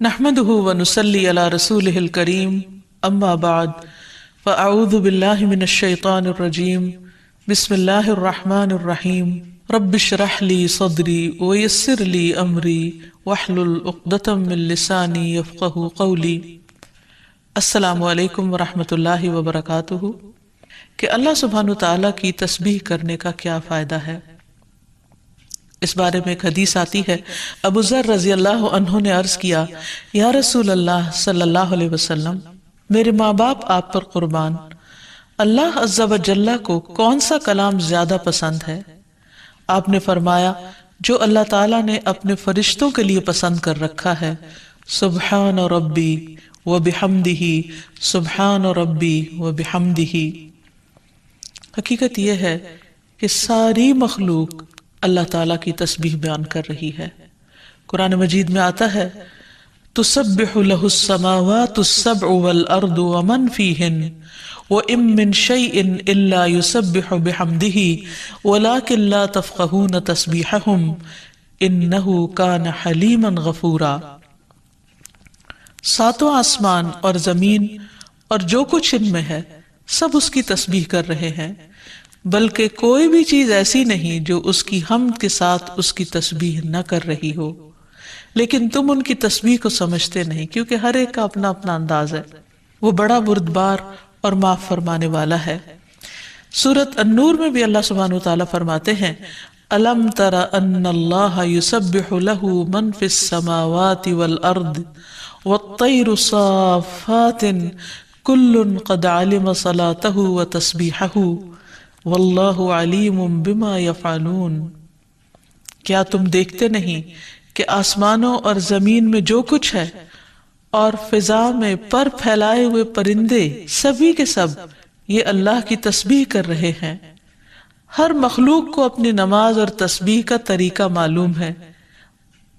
نحمده ونصلي على رسوله الكريم اما بعد فاعوذ بالله من الشيطان الرجيم بسم الله الرحمن الرحيم رب اشرح لي صدري ويسر لي امري واحلل عقدة من لساني يفقهوا قولي۔ السلام علیکم ورحمۃ اللہ وبرکاتہ۔ کہ اللہ سبحانہ تعالیٰ کی تسبیح کرنے کا کیا فائدہ ہے، اس بارے میں ایک حدیث آتی ہے۔ ابو ذر رضی اللہ عنہ نے عرض کیا، یا رسول اللہ صلی اللہ علیہ وسلم، میرے ماں باپ آپ پر قربان، اللہ عز و جل کو کون سا کلام زیادہ پسند ہے؟ آپ نے فرمایا، جو اللہ تعالیٰ نے اپنے فرشتوں کے لیے پسند کر رکھا ہے، سبحان ربی و بحمدہ، سبحان ربی و بحمدہ۔ حقیقت یہ ہے کہ ساری مخلوق اللہ تعالیٰ کی تسبیح بیان کر رہی ہے۔ قرآن مجید میں آتا ہے، تسبح لہ السماوات السبع والارض ومن فیہن وَإِن مِّن شَيْءٍ إِلَّا يُسَبِّحُ بِحَمْدِهِ وَلَٰكِن لَّا تَفْقَهُونَ تَسْبِيحَهُمْ إِنَّهُ كَانَ حَلِيمًا غَفُورًا۔ ساتوں آسمان اور زمین اور جو کچھ ان میں ہے سب اس کی تسبیح کر رہے ہیں، بلکہ کوئی بھی چیز ایسی نہیں جو اس کی حمد کے ساتھ اس کی تسبیح نہ کر رہی ہو، لیکن تم ان کی تسبیح کو سمجھتے نہیں، کیونکہ ہر ایک کا اپنا اپنا انداز ہے۔ وہ بڑا بردبار اور معاف فرمانے والا ہے۔ سورۃ النور میں بھی اللہ سبحانہ وتعالیٰ فرماتے ہیں، أَلَمْ تَرَ أَنَّ اللَّهَ يُسَبِّحُ لَهُ مَنْ فِي السَّمَاوَاتِ وَالْأَرْضِ وَالطَّيْرُ صَافَّاتٍ كُلٌّ قَدْ عَلِمَ صَلَاتَهُ وَتَسْبِيحَهُ وَاللَّهُ عَلِيمٌ بِمَا يَفْعَلُونَ۔ کیا تم دیکھتے نہیں کہ آسمانوں اور زمین میں جو کچھ ہے اور فضا میں پر پھیلائے ہوئے پرندے سبھی کے سب یہ اللہ کی تسبیح کر رہے ہیں۔ ہر مخلوق کو اپنی نماز اور تسبیح کا طریقہ معلوم ہے،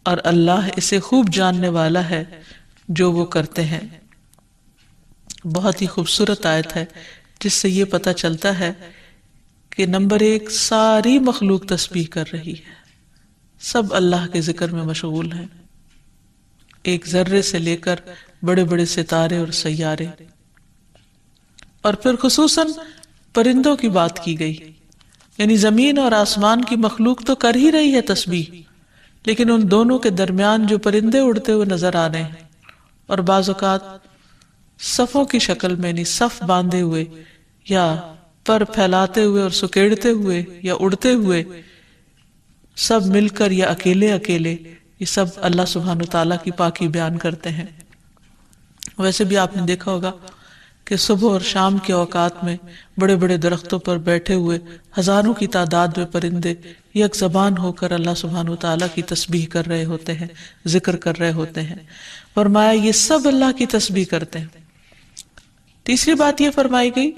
اور اللہ اسے خوب جاننے والا ہے جو وہ کرتے ہیں۔ بہت ہی خوبصورت آیت ہے جس سے یہ پتہ چلتا ہے کہ نمبر ایک، ساری مخلوق تسبیح کر رہی ہے، سب اللہ کے ذکر میں مشغول ہیں، ایک ذرے سے لے کر بڑے بڑے ستارے اور سیارے۔ اور پھر خصوصاً پرندوں کی بات کی گئی، یعنی زمین اور آسمان کی مخلوق تو کر ہی رہی ہے تسبیح، لیکن ان دونوں کے درمیان جو پرندے اڑتے ہوئے نظر آ رہے ہیں، اور بعض اوقات صفوں کی شکل میں، یعنی صف باندھے ہوئے یا پر پھیلاتے ہوئے اور سکیڑتے ہوئے یا اڑتے ہوئے، سب مل کر یا اکیلے اکیلے، یہ سب اللہ سبحانہ تعالیٰ کی پاکی بیان کرتے ہیں۔ ویسے بھی آپ نے دیکھا ہوگا کہ صبح اور شام کے اوقات میں بڑے بڑے درختوں پر بیٹھے ہوئے ہزاروں کی تعداد میں پرندے یک زبان ہو کر اللہ سبحانہ تعالیٰ کی تسبیح کر رہے ہوتے ہیں، ذکر کر رہے ہوتے ہیں۔ فرمایا یہ سب اللہ کی تسبیح کرتے ہیں۔ تیسری بات یہ فرمائی گئی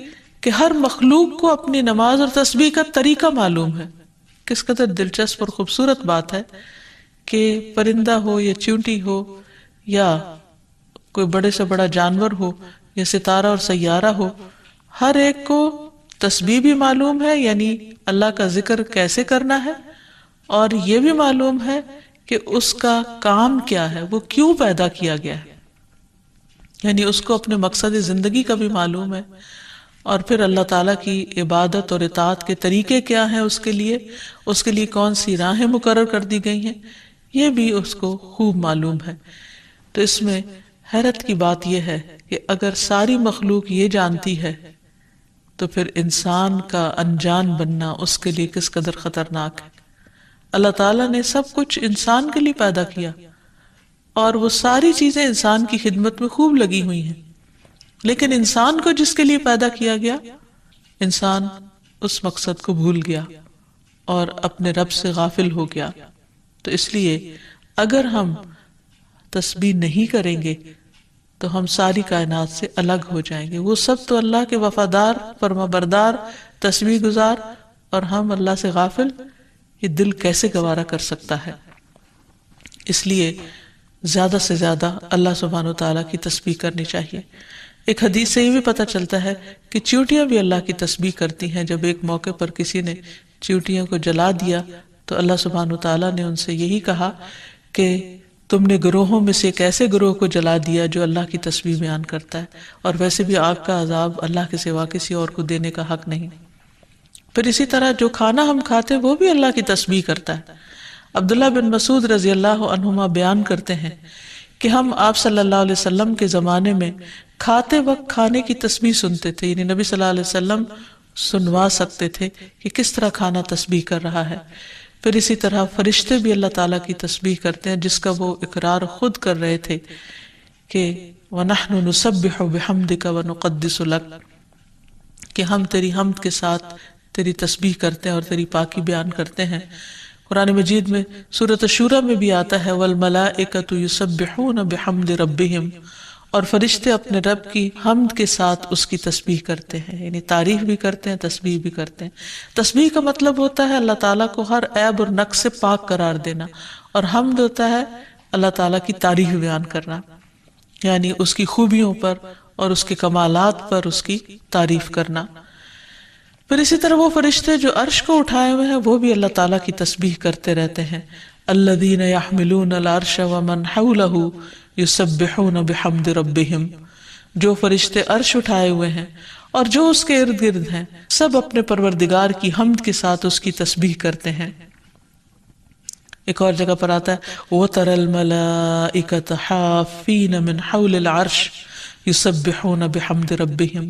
کہ ہر مخلوق کو اپنی نماز اور تسبیح کا طریقہ معلوم ہے۔ کس قدر دلچسپ اور خوبصورت بات ہے کہ پرندہ ہو یا چیونٹی ہو یا کوئی بڑے سے بڑا جانور ہو یا ستارہ اور سیارہ ہو، ہر ایک کو تسبیح بھی معلوم ہے، یعنی اللہ کا ذکر کیسے کرنا ہے، اور یہ بھی معلوم ہے کہ اس کا کام کیا ہے، وہ کیوں پیدا کیا گیا ہے، یعنی اس کو اپنے مقصد زندگی کا بھی معلوم ہے، اور پھر اللہ تعالیٰ کی عبادت اور اطاعت کے طریقے کیا ہیں، اس کے لیے کون سی راہیں مقرر کر دی گئی ہیں، یہ بھی اس کو خوب معلوم ہے۔ تو اس میں حیرت کی بات یہ ہے کہ اگر ساری مخلوق یہ جانتی ہے تو پھر انسان کا انجان بننا اس کے لیے کس قدر خطرناک ہے۔ اللہ تعالیٰ نے سب کچھ انسان کے لیے پیدا کیا، اور وہ ساری چیزیں انسان کی خدمت میں خوب لگی ہوئی ہیں، لیکن انسان کو جس کے لیے پیدا کیا گیا، انسان اس مقصد کو بھول گیا اور اپنے رب سے غافل ہو گیا۔ تو اس لیے اگر ہم تسبیح نہیں کریں گے تو ہم ساری کائنات سے الگ ہو جائیں گے۔ وہ سب تو اللہ کے وفادار، فرمانبردار، تسبیح گزار، اور ہم اللہ سے غافل، یہ دل کیسے گوارا کر سکتا ہے؟ اس لیے زیادہ سے زیادہ اللہ سبحانہ و تعالیٰ کی تسبیح کرنی چاہیے۔ ایک حدیث سے یہ بھی پتہ چلتا ہے کہ چیونٹیاں بھی اللہ کی تسبیح کرتی ہیں۔ جب ایک موقع پر کسی نے چیونٹیوں کو جلا دیا تو اللہ سبحانہ و تعالیٰ نے ان سے یہی کہا کہ تم نے گروہوں میں سے ایک ایسے گروہ کو جلا دیا جو اللہ کی تسبیح بیان کرتا ہے، اور ویسے بھی آگ کا عذاب اللہ کے سوا کسی اور کو دینے کا حق نہیں۔ پھر اسی طرح جو کھانا ہم کھاتے ہیں وہ بھی اللہ کی تسبیح کرتا ہے۔ عبداللہ بن مسعود رضی اللہ عنہما بیان کرتے ہیں کہ ہم آپ صلی اللہ علیہ وسلم کے زمانے میں کھاتے وقت کھانے کی تسبیح سنتے تھے، یعنی نبی صلی اللہ علیہ وسلم سنوا سکتے تھے کہ کس طرح کھانا تسبیح کر رہا ہے۔ پھر اسی طرح فرشتے بھی اللہ تعالیٰ کی تسبیح کرتے ہیں، جس کا وہ اقرار خود کر رہے تھے کہ وَنَحْنُ نُسَبِّحُ بِحَمْدِكَ وَنُقَدِّسُ لَكَ، کہ ہم تیری حمد کے ساتھ تیری تسبیح کرتے ہیں اور تیری پاکی بیان کرتے ہیں۔ قرآن مجید میں سورۃ الشورى میں بھی آتا ہے وَالْمَلَائِكَةُ يُسَبِّحُونَ بِحَمْدِ رَبِّهِمْ، اور فرشتے اپنے رب کی حمد کے ساتھ اس کی تسبیح کرتے ہیں، یعنی تعریف بھی کرتے ہیں، تسبیح بھی کرتے ہیں۔ تسبیح کا مطلب ہوتا ہے اللہ تعالیٰ کو ہر عیب اور نقص سے پاک قرار دینا، اور حمد ہوتا ہے اللہ تعالیٰ کی تعریف بیان کرنا، یعنی اس کی خوبیوں پر اور اس کے کمالات پر اس کی تعریف کرنا۔ پھر اسی طرح وہ فرشتے جو عرش کو اٹھائے ہوئے ہیں وہ بھی اللہ تعالیٰ کی تسبیح کرتے رہتے ہیں۔ الذین یحملون العرش ومن حولہ یسبحون بحمد ربہم، جو فرشتے عرش اٹھائے ہوئے ہیں اور جو اس کے ارد گرد ہیں سب اپنے پروردگار کی حمد کے ساتھ اس کی تسبیح کرتے ہیں۔ ایک اور جگہ پر آتا ہے وَتَرَى الْمَلَائِكَةَ حَافِّينَ مِنْ حَوْلِ الْعَرْشِ يُسَبِّحُونَ بِحَمْدِ رَبِّهِمْ،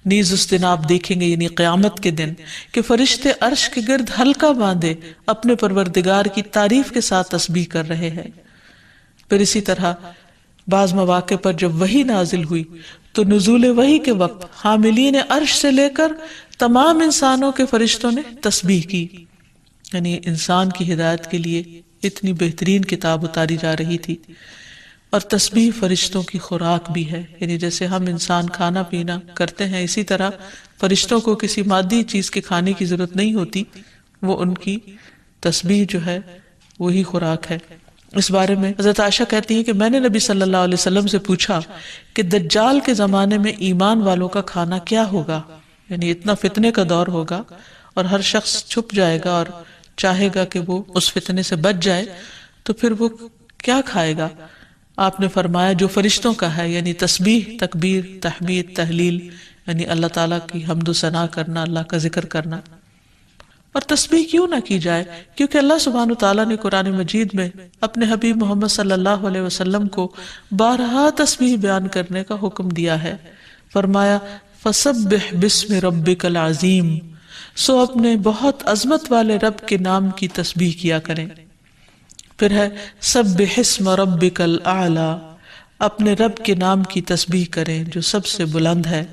نیز اس دن آپ دیکھیں گے یعنی قیامت کے دن کہ فرشتے عرش کے گرد حلقہ باندھے اپنے پروردگار کی تعریف کے ساتھ تسبیح کر رہے ہیں۔ پھر اسی طرح بعض مواقع پر جب وحی نازل ہوئی تو نزول وحی کے وقت حاملین عرش سے لے کر تمام انسانوں کے فرشتوں نے تسبیح کی، یعنی انسان کی ہدایت کے لیے اتنی بہترین کتاب اتاری جا رہی تھی۔ اور تسبیح فرشتوں کی خوراک بھی ہے، یعنی جیسے ہم انسان کھانا پینا کرتے ہیں اسی طرح فرشتوں کو کسی مادی چیز کے کھانے کی ضرورت نہیں ہوتی، وہ ان کی تسبیح جو ہے وہی خوراک ہے۔ اس بارے میں حضرت عائشہ کہتی ہیں کہ میں نے نبی صلی اللہ علیہ وسلم سے پوچھا کہ دجال کے زمانے میں ایمان والوں کا کھانا کیا ہوگا، یعنی اتنا فتنے کا دور ہوگا اور ہر شخص چھپ جائے گا اور چاہے گا کہ وہ اس فتنے سے بچ جائے، تو پھر وہ کیا کھائے گا؟ آپ نے فرمایا جو فرشتوں کا ہے، یعنی تسبیح، تکبیر، تحمید، تحلیل، یعنی اللہ تعالیٰ کی حمد و ثنا کرنا، اللہ کا ذکر کرنا۔ اور تسبیح کیوں نہ کی جائے؟ کیونکہ اللہ سبحانہ وتعالیٰ نے قرآن مجید میں اپنے حبیب محمد صلی اللہ علیہ وسلم کو بارہا تسبیح بیان کرنے کا حکم دیا ہے۔ فرمایا فَسَبِّحْ بِاسْمِ رَبِّكَ الْعَظِيمِ، سو اپنے بہت عظمت والے رب کے نام کی تسبیح کیا کریں۔ پھر ہے سبح اسم ربک الاعلی، اپنے رب کے نام کی تسبیح کریں جو سب سے بلند ہے۔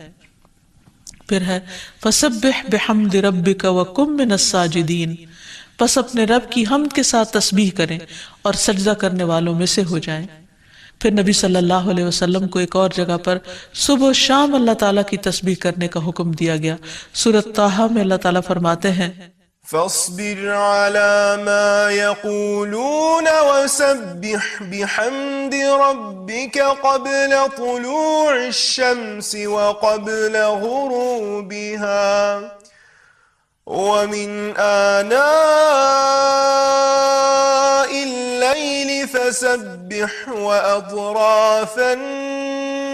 پھر ہے فسبح بحمد ربک وکن من الساجدین، پس اپنے رب کی حمد کے ساتھ تسبیح کریں اور سجدہ کرنے والوں میں سے ہو جائیں۔ پھر نبی صلی اللہ علیہ وسلم کو ایک اور جگہ پر صبح و شام اللہ تعالیٰ کی تسبیح کرنے کا حکم دیا گیا۔ سورۃ طٰہٰ میں اللہ تعالیٰ فرماتے ہیں فاصبر على ما يقولون وسبح بحمد ربك قبل طلوع الشمس وقبل غروبها ومن آناء الليل فسبح وأطراف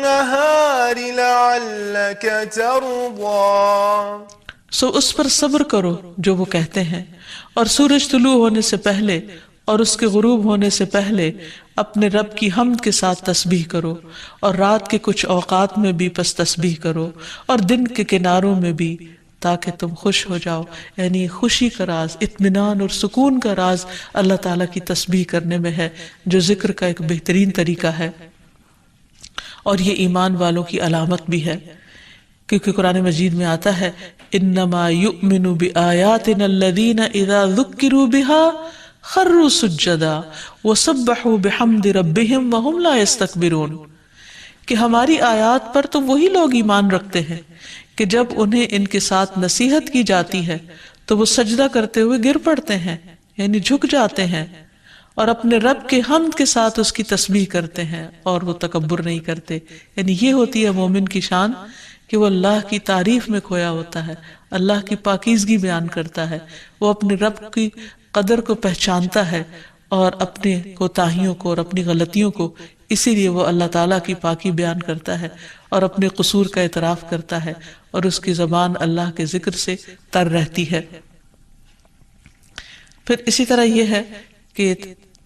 النهار لعلك ترضى۔ سو اس پر صبر کرو جو وہ کہتے ہیں، اور سورج طلوع ہونے سے پہلے اور اس کے غروب ہونے سے پہلے اپنے رب کی حمد کے ساتھ تسبیح کرو، اور رات کے کچھ اوقات میں بھی پس تسبیح کرو، اور دن کے کناروں میں بھی، تاکہ تم خوش ہو جاؤ۔ یعنی خوشی کا راز، اطمینان اور سکون کا راز اللہ تعالیٰ کی تسبیح کرنے میں ہے، جو ذکر کا ایک بہترین طریقہ ہے، اور یہ ایمان والوں کی علامت بھی ہے، کیونکہ قرآن مجید میں آتا ہے انما یؤمن بآیاتنا الذین اذا ذکروا بها خروا سجدا وسبحوا بحمد ربهم وهم لا يستكبرون، کہ ہماری آیات پر تو وہی لوگ ایمان رکھتے ہیں کہ جب انہیں ان کے ساتھ نصیحت کی جاتی ہے تو وہ سجدہ کرتے ہوئے گر پڑتے ہیں، یعنی جھک جاتے ہیں، اور اپنے رب کے حمد کے ساتھ اس کی تسبیح کرتے ہیں اور وہ تکبر نہیں کرتے۔ یعنی یہ ہوتی ہے مومن کی شان کہ وہ اللہ کی تعریف میں کھویا ہوتا ہے، اللہ کی پاکیزگی بیان کرتا ہے، وہ اپنے رب کی قدر کو پہچانتا ہے اور اپنے کوتاہیوں کو اور اپنی غلطیوں کو، اسی لیے وہ اللہ تعالیٰ کی پاکی بیان کرتا ہے اور اپنے قصور کا اعتراف کرتا ہے، اور اس کی زبان اللہ کے ذکر سے تر رہتی ہے۔ پھر اسی طرح یہ ہے کہ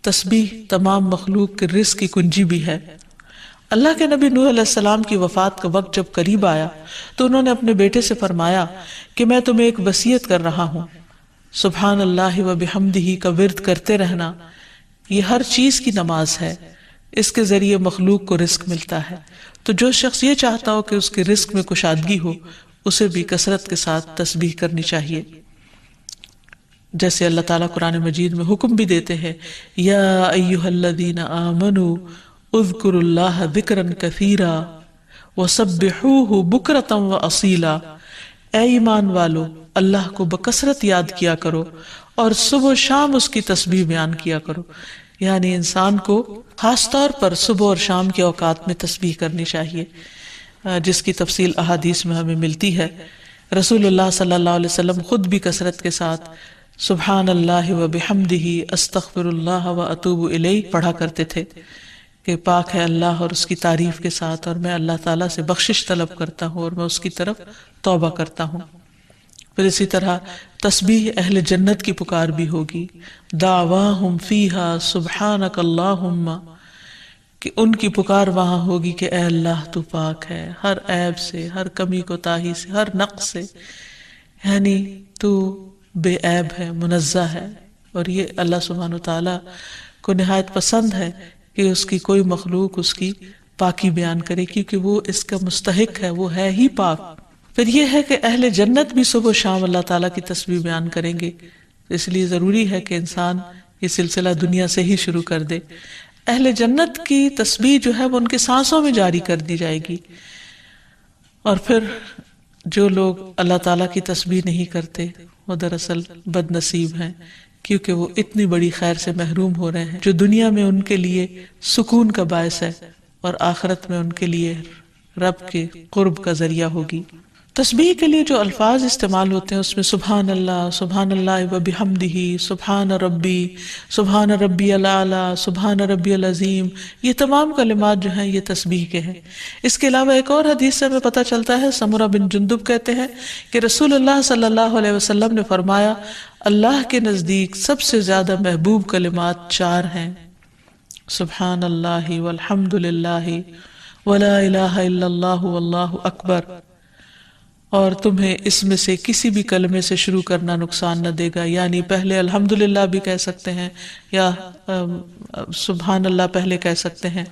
تسبیح تمام مخلوق کے رزق کی کنجی بھی ہے۔ اللہ کے نبی نوح علیہ السلام کی وفات کا وقت جب قریب آیا تو انہوں نے اپنے بیٹے سے فرمایا کہ میں تمہیں ایک وصیت کر رہا ہوں، سبحان اللہ و بحمدہ کا ورد کرتے رہنا، یہ ہر چیز کی نماز ہے، اس کے ذریعے مخلوق کو رزق ملتا ہے، تو جو شخص یہ چاہتا ہو کہ اس کے رزق میں کشادگی ہو، اسے بھی کثرت کے ساتھ تسبیح کرنی چاہیے۔ جیسے اللہ تعالیٰ قرآن مجید میں حکم بھی دیتے ہیں، یا ایھا الذین آمنوا اذکروا اللہ ذکرا کثیرا وسبحوہ بکرۃ واصیلا، اے ایمان والو اللہ کو بکثرت یاد کیا کرو اور صبح و شام اس کی تسبیح بیان کیا کرو۔ یعنی انسان کو خاص طور پر صبح اور شام کے اوقات میں تسبیح کرنی چاہیے، جس کی تفصیل احادیث میں ہمیں ملتی ہے۔ رسول اللہ صلی اللہ علیہ وسلم خود بھی کثرت کے ساتھ سبحان اللہ و بحمدہ استغفر اللہ و اتوب الیہ پڑھا کرتے تھے کہ پاک ہے اللہ اور اس کی تعریف کے ساتھ، اور میں اللہ تعالیٰ سے بخشش طلب کرتا ہوں اور میں اس کی طرف توبہ کرتا ہوں۔ پھر اسی طرح تسبیح اہل جنت کی پکار بھی ہوگی، دعواہم فیہا سبحانک اللہم، کہ ان کی پکار وہاں ہوگی کہ اے اللہ تو پاک ہے ہر عیب سے، ہر کمی کوتاہی سے، ہر نقص سے، یعنی تو بے عیب ہے، منزہ ہے۔ اور یہ اللہ سبحانہ وتعالیٰ کو نہایت پسند ہے کہ اس کی کوئی مخلوق اس کی پاکی بیان کرے، کیونکہ وہ اس کا مستحق ہے، وہ ہے ہی پاک۔ پھر یہ ہے کہ اہل جنت بھی صبح و شام اللہ تعالیٰ کی تسبیح بیان کریں گے، اس لیے ضروری ہے کہ انسان یہ سلسلہ دنیا سے ہی شروع کر دے۔ اہل جنت کی تسبیح جو ہے وہ ان کے سانسوں میں جاری کر دی جائے گی، اور پھر جو لوگ اللہ تعالیٰ کی تسبیح نہیں کرتے وہ دراصل بد نصیب ہیں، کیونکہ وہ اتنی بڑی خیر سے محروم ہو رہے ہیں جو دنیا میں ان کے لیے سکون کا باعث ہے اور آخرت میں ان کے لیے رب کے قرب کا ذریعہ ہوگی۔ تسبیح کے لیے جو الفاظ استعمال ہوتے ہیں اس میں سبحان اللہ و بحمدہ، سبحان ربی الاعلی، سبحان ربی العظیم، یہ تمام کلمات جو ہیں یہ تسبیح کے ہیں۔ اس کے علاوہ ایک اور حدیث سے ہمیں پتہ چلتا ہے، سمرہ بن جندب کہتے ہیں کہ رسول اللہ صلی اللہ علیہ وسلم نے فرمایا، اللہ کے نزدیک سب سے زیادہ محبوب کلمات 4 ہیں، سبحان اللہ والحمد للہ ولا الہ الا اللہ واللہ اکبر، اور تمہیں اس میں سے کسی بھی کلمے سے شروع کرنا نقصان نہ دے گا، یعنی پہلے الحمدللہ بھی کہہ سکتے ہیں یا سبحان اللہ پہلے کہہ سکتے ہیں،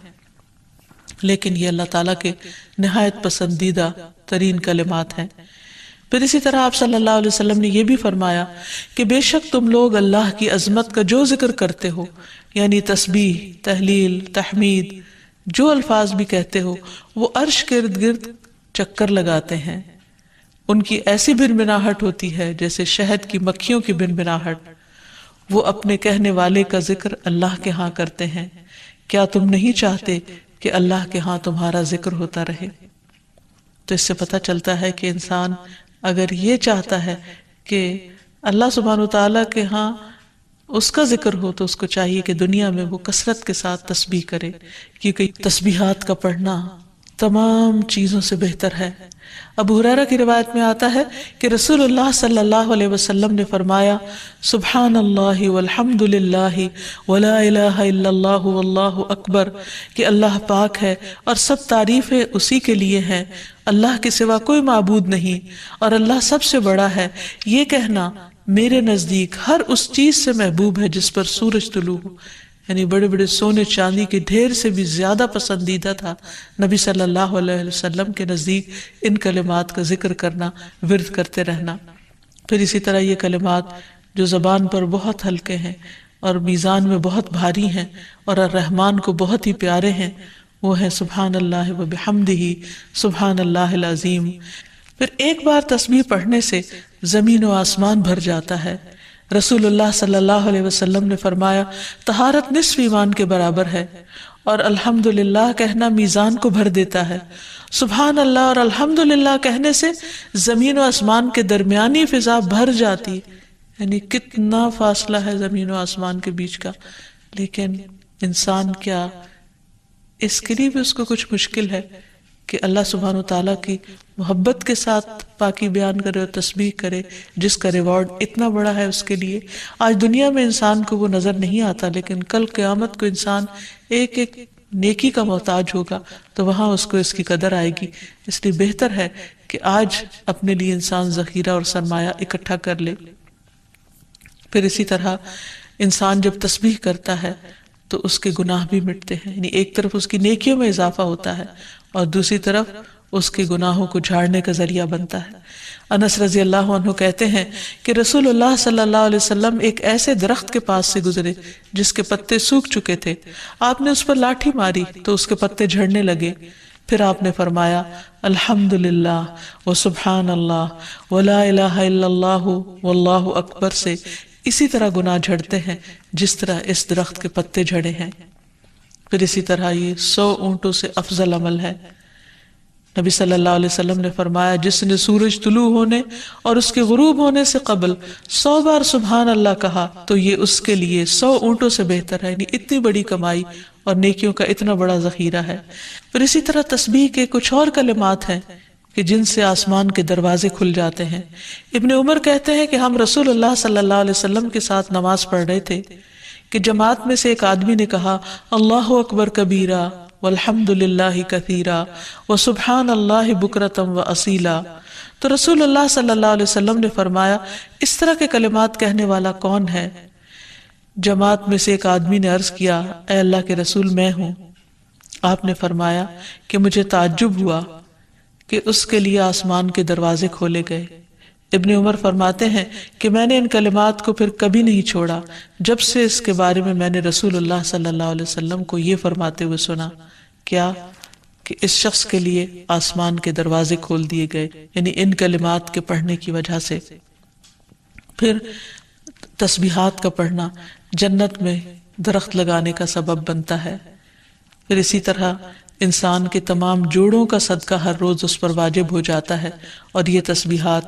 لیکن یہ اللہ تعالیٰ کے نہایت پسندیدہ ترین کلمات ہیں۔ پھر اسی طرح آپ صلی اللہ علیہ وسلم نے یہ بھی فرمایا کہ بے شک تم لوگ اللہ کی عظمت کا جو ذکر کرتے ہو، یعنی تسبیح، تحلیل، تحمید، جو الفاظ بھی کہتے ہو، وہ عرش کے ارد گرد چکر لگاتے ہیں، ان کی ایسی بنبناہٹ ہوتی ہے جیسے شہد کی مکھیوں کی بنبناہٹ، وہ اپنے کہنے والے کا ذکر اللہ کے ہاں کرتے ہیں، کیا تم نہیں چاہتے کہ اللہ کے ہاں تمہارا ذکر ہوتا رہے؟ تو اس سے پتہ چلتا ہے کہ انسان اگر یہ چاہتا ہے کہ اللہ سبحانہ وتعالیٰ کے ہاں اس کا ذکر ہو تو اس کو چاہیے کہ دنیا میں وہ کثرت کے ساتھ تسبیح کرے، کیونکہ تسبیحات کا پڑھنا تمام چیزوں سے بہتر ہے۔ ابو ہریرہ کی روایت میں آتا ہے کہ رسول اللہ صلی اللہ علیہ وسلم نے فرمایا، سبحان اللہ والحمد للہ ولا الہ الا اللہ واللہ اکبر، کہ اللہ پاک ہے اور سب تعریفیں اسی کے لیے ہیں، اللہ کے سوا کوئی معبود نہیں اور اللہ سب سے بڑا ہے، یہ کہنا میرے نزدیک ہر اس چیز سے محبوب ہے جس پر سورج طلوع ہو، یعنی بڑے بڑے سونے چاندی کے ڈھیر سے بھی زیادہ پسندیدہ تھا نبی صلی اللہ علیہ وسلم کے نزدیک ان کلمات کا ذکر کرنا، ورد کرتے رہنا۔ پھر اسی طرح یہ کلمات جو زبان پر بہت ہلکے ہیں اور میزان میں بہت بھاری ہیں اور الرحمن کو بہت ہی پیارے ہیں، وہ ہیں سبحان اللہ و بحمدہ، سبحان اللہ العظیم۔ پھر ایک بار تسبیح پڑھنے سے زمین و آسمان بھر جاتا ہے۔ رسول اللہ صلی اللہ علیہ وسلم نے فرمایا، طہارت نصف ایمان کے برابر ہے، اور الحمدللہ کہنا میزان کو بھر دیتا ہے۔ سبحان اللہ اور الحمدللہ کہنے سے زمین و آسمان کے درمیانی فضا بھر جاتی، یعنی کتنا فاصلہ ہے زمین و آسمان کے بیچ کا، لیکن انسان کیا اس کے لیے بھی اس کو کچھ مشکل ہے کہ اللہ سبحانہ وتعالیٰ کی محبت کے ساتھ پاکی بیان کرے اور تسبیح کرے، جس کا ریوارڈ اتنا بڑا ہے اس کے لیے؟ آج دنیا میں انسان کو وہ نظر نہیں آتا، لیکن کل قیامت کو انسان ایک ایک نیکی کا محتاج ہوگا تو وہاں اس کو اس کی قدر آئے گی. اس لیے بہتر ہے کہ آج اپنے لیے انسان ذخیرہ اور سرمایہ اکٹھا کر لے. پھر اسی طرح انسان جب تسبیح کرتا ہے تو اس کے گناہ بھی مٹتے ہیں، یعنی ایک طرف اس کی نیکیوں میں اضافہ ہوتا ہے اور دوسری طرف اس کے گناہوں کو جھاڑنے کا ذریعہ بنتا ہے. انس رضی اللہ عنہ کہتے ہیں کہ رسول اللہ صلی اللہ علیہ وسلم ایک ایسے درخت کے پاس سے گزرے جس کے پتے سوکھ چکے تھے. آپ نے اس پر لاٹھی ماری تو اس کے پتے جھڑنے لگے. پھر آپ نے فرمایا الحمدللہ وسبحان اللہ ولا الہ الا اللہ واللہ اکبر سے اسی طرح گناہ جھڑتے ہیں جس طرح اس درخت کے پتے جھڑے ہیں. پھر اسی طرح یہ 100 اونٹوں سے افضل عمل ہے. نبی صلی اللہ علیہ وسلم نے فرمایا جس نے سورج طلوع ہونے اور اس کے غروب ہونے سے قبل 100 بار سبحان اللہ کہا تو یہ اس کے لیے 100 اونٹوں سے بہتر ہے. یعنی اتنی بڑی کمائی اور نیکیوں کا اتنا بڑا ذخیرہ ہے. پھر اسی طرح تسبیح کے کچھ اور کلمات ہیں کہ جن سے آسمان کے دروازے کھل جاتے ہیں. ابن عمر کہتے ہیں کہ ہم رسول اللہ صلی اللہ علیہ وسلم کے ساتھ نماز پڑھ رہے تھے کہ جماعت میں سے ایک آدمی نے کہا اللہ اکبر کبیرہ والحمد للہ کثیرا وسبحان اللہ بکرۃ واصیلا. تو رسول اللہ صلی اللہ علیہ وسلم نے فرمایا اس طرح کے کلمات کہنے والا کون ہے؟ جماعت میں سے ایک آدمی نے عرض کیا اے اللہ کے رسول میں ہوں. آپ نے فرمایا کہ مجھے تعجب ہوا کہ اس کے لیے آسمان کے دروازے کھولے گئے. ابن عمر فرماتے ہیں کہ میں نے ان کلمات کو پھر کبھی نہیں چھوڑا جب سے اس کے بارے میں میں نے رسول اللہ صلی اللہ علیہ وسلم کو یہ فرماتے ہوئے سنا کیا کہ اس شخص کے لیے آسمان کے دروازے کھول دیے گئے، یعنی ان کلمات کے پڑھنے کی وجہ سے. پھر تسبیحات کا پڑھنا جنت میں درخت لگانے کا سبب بنتا ہے. پھر اسی طرح انسان کے تمام جوڑوں کا صدقہ ہر روز اس پر واجب ہو جاتا ہے اور یہ تسبیحات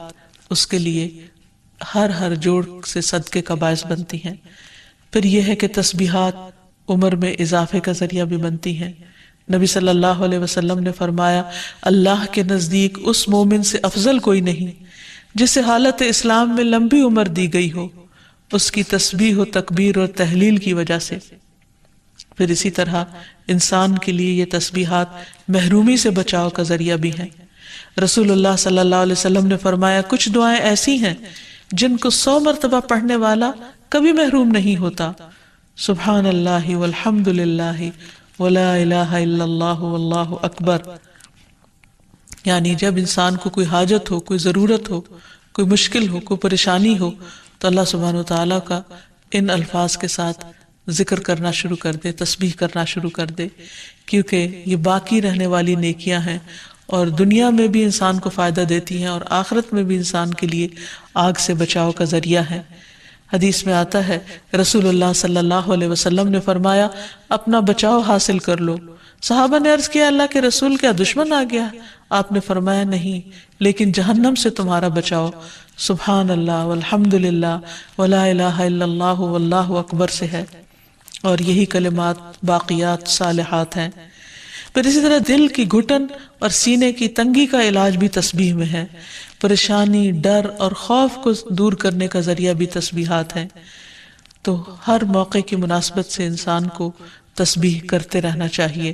اس کے لیے ہر جوڑ سے صدقے کا باعث بنتی ہیں. پھر یہ ہے کہ تسبیحات عمر میں اضافے کا ذریعہ بھی بنتی ہیں. نبی صلی اللہ علیہ وسلم نے فرمایا اللہ کے نزدیک اس مومن سے افضل کوئی نہیں جسے حالت اسلام میں لمبی عمر دی گئی ہو اس کی تسبیح و تکبیر اور تحلیل کی وجہ سے. پھر اسی طرح انسان کے لیے یہ تسبیحات محرومی سے بچاؤ کا ذریعہ بھی ہیں. رسول اللہ صلی اللہ علیہ وسلم نے فرمایا کچھ دعائیں ایسی ہیں جن کو 100 مرتبہ پڑھنے والا کبھی محروم نہیں ہوتا. سبحان اللہ والحمد للہ ولا الہ الا اللہ واللہ اکبر. یعنی جب انسان کو کوئی حاجت ہو، کوئی ضرورت ہو، کوئی مشکل ہو، کوئی پریشانی ہو تو اللہ سبحانہ وتعالیٰ کا ان الفاظ کے ساتھ ذکر کرنا شروع کر دے، تسبیح کرنا شروع کر دے، کیونکہ یہ باقی رہنے والی نیکیاں ہیں اور دنیا میں بھی انسان کو فائدہ دیتی ہیں اور آخرت میں بھی انسان کے لیے آگ سے بچاؤ کا ذریعہ ہے. حدیث میں آتا ہے رسول اللہ صلی اللہ علیہ وسلم نے فرمایا اپنا بچاؤ حاصل کر لو. صحابہ نے عرض کیا اللہ کے رسول کیا دشمن آ گیا؟ آپ نے فرمایا نہیں، لیکن جہنم سے تمہارا بچاؤ سبحان اللہ والحمد للہ ولا الہ الا اللہ واللہ اکبر سے ہے. اور یہی کلمات باقیات صالحات ہیں. پھر اسی طرح دل کی گھٹن اور سینے کی تنگی کا علاج بھی تسبیح میں ہے. پریشانی، ڈر اور خوف کو دور کرنے کا ذریعہ بھی تسبیحات ہیں. تو ہر موقع کی مناسبت سے انسان کو تسبیح کرتے رہنا چاہیے.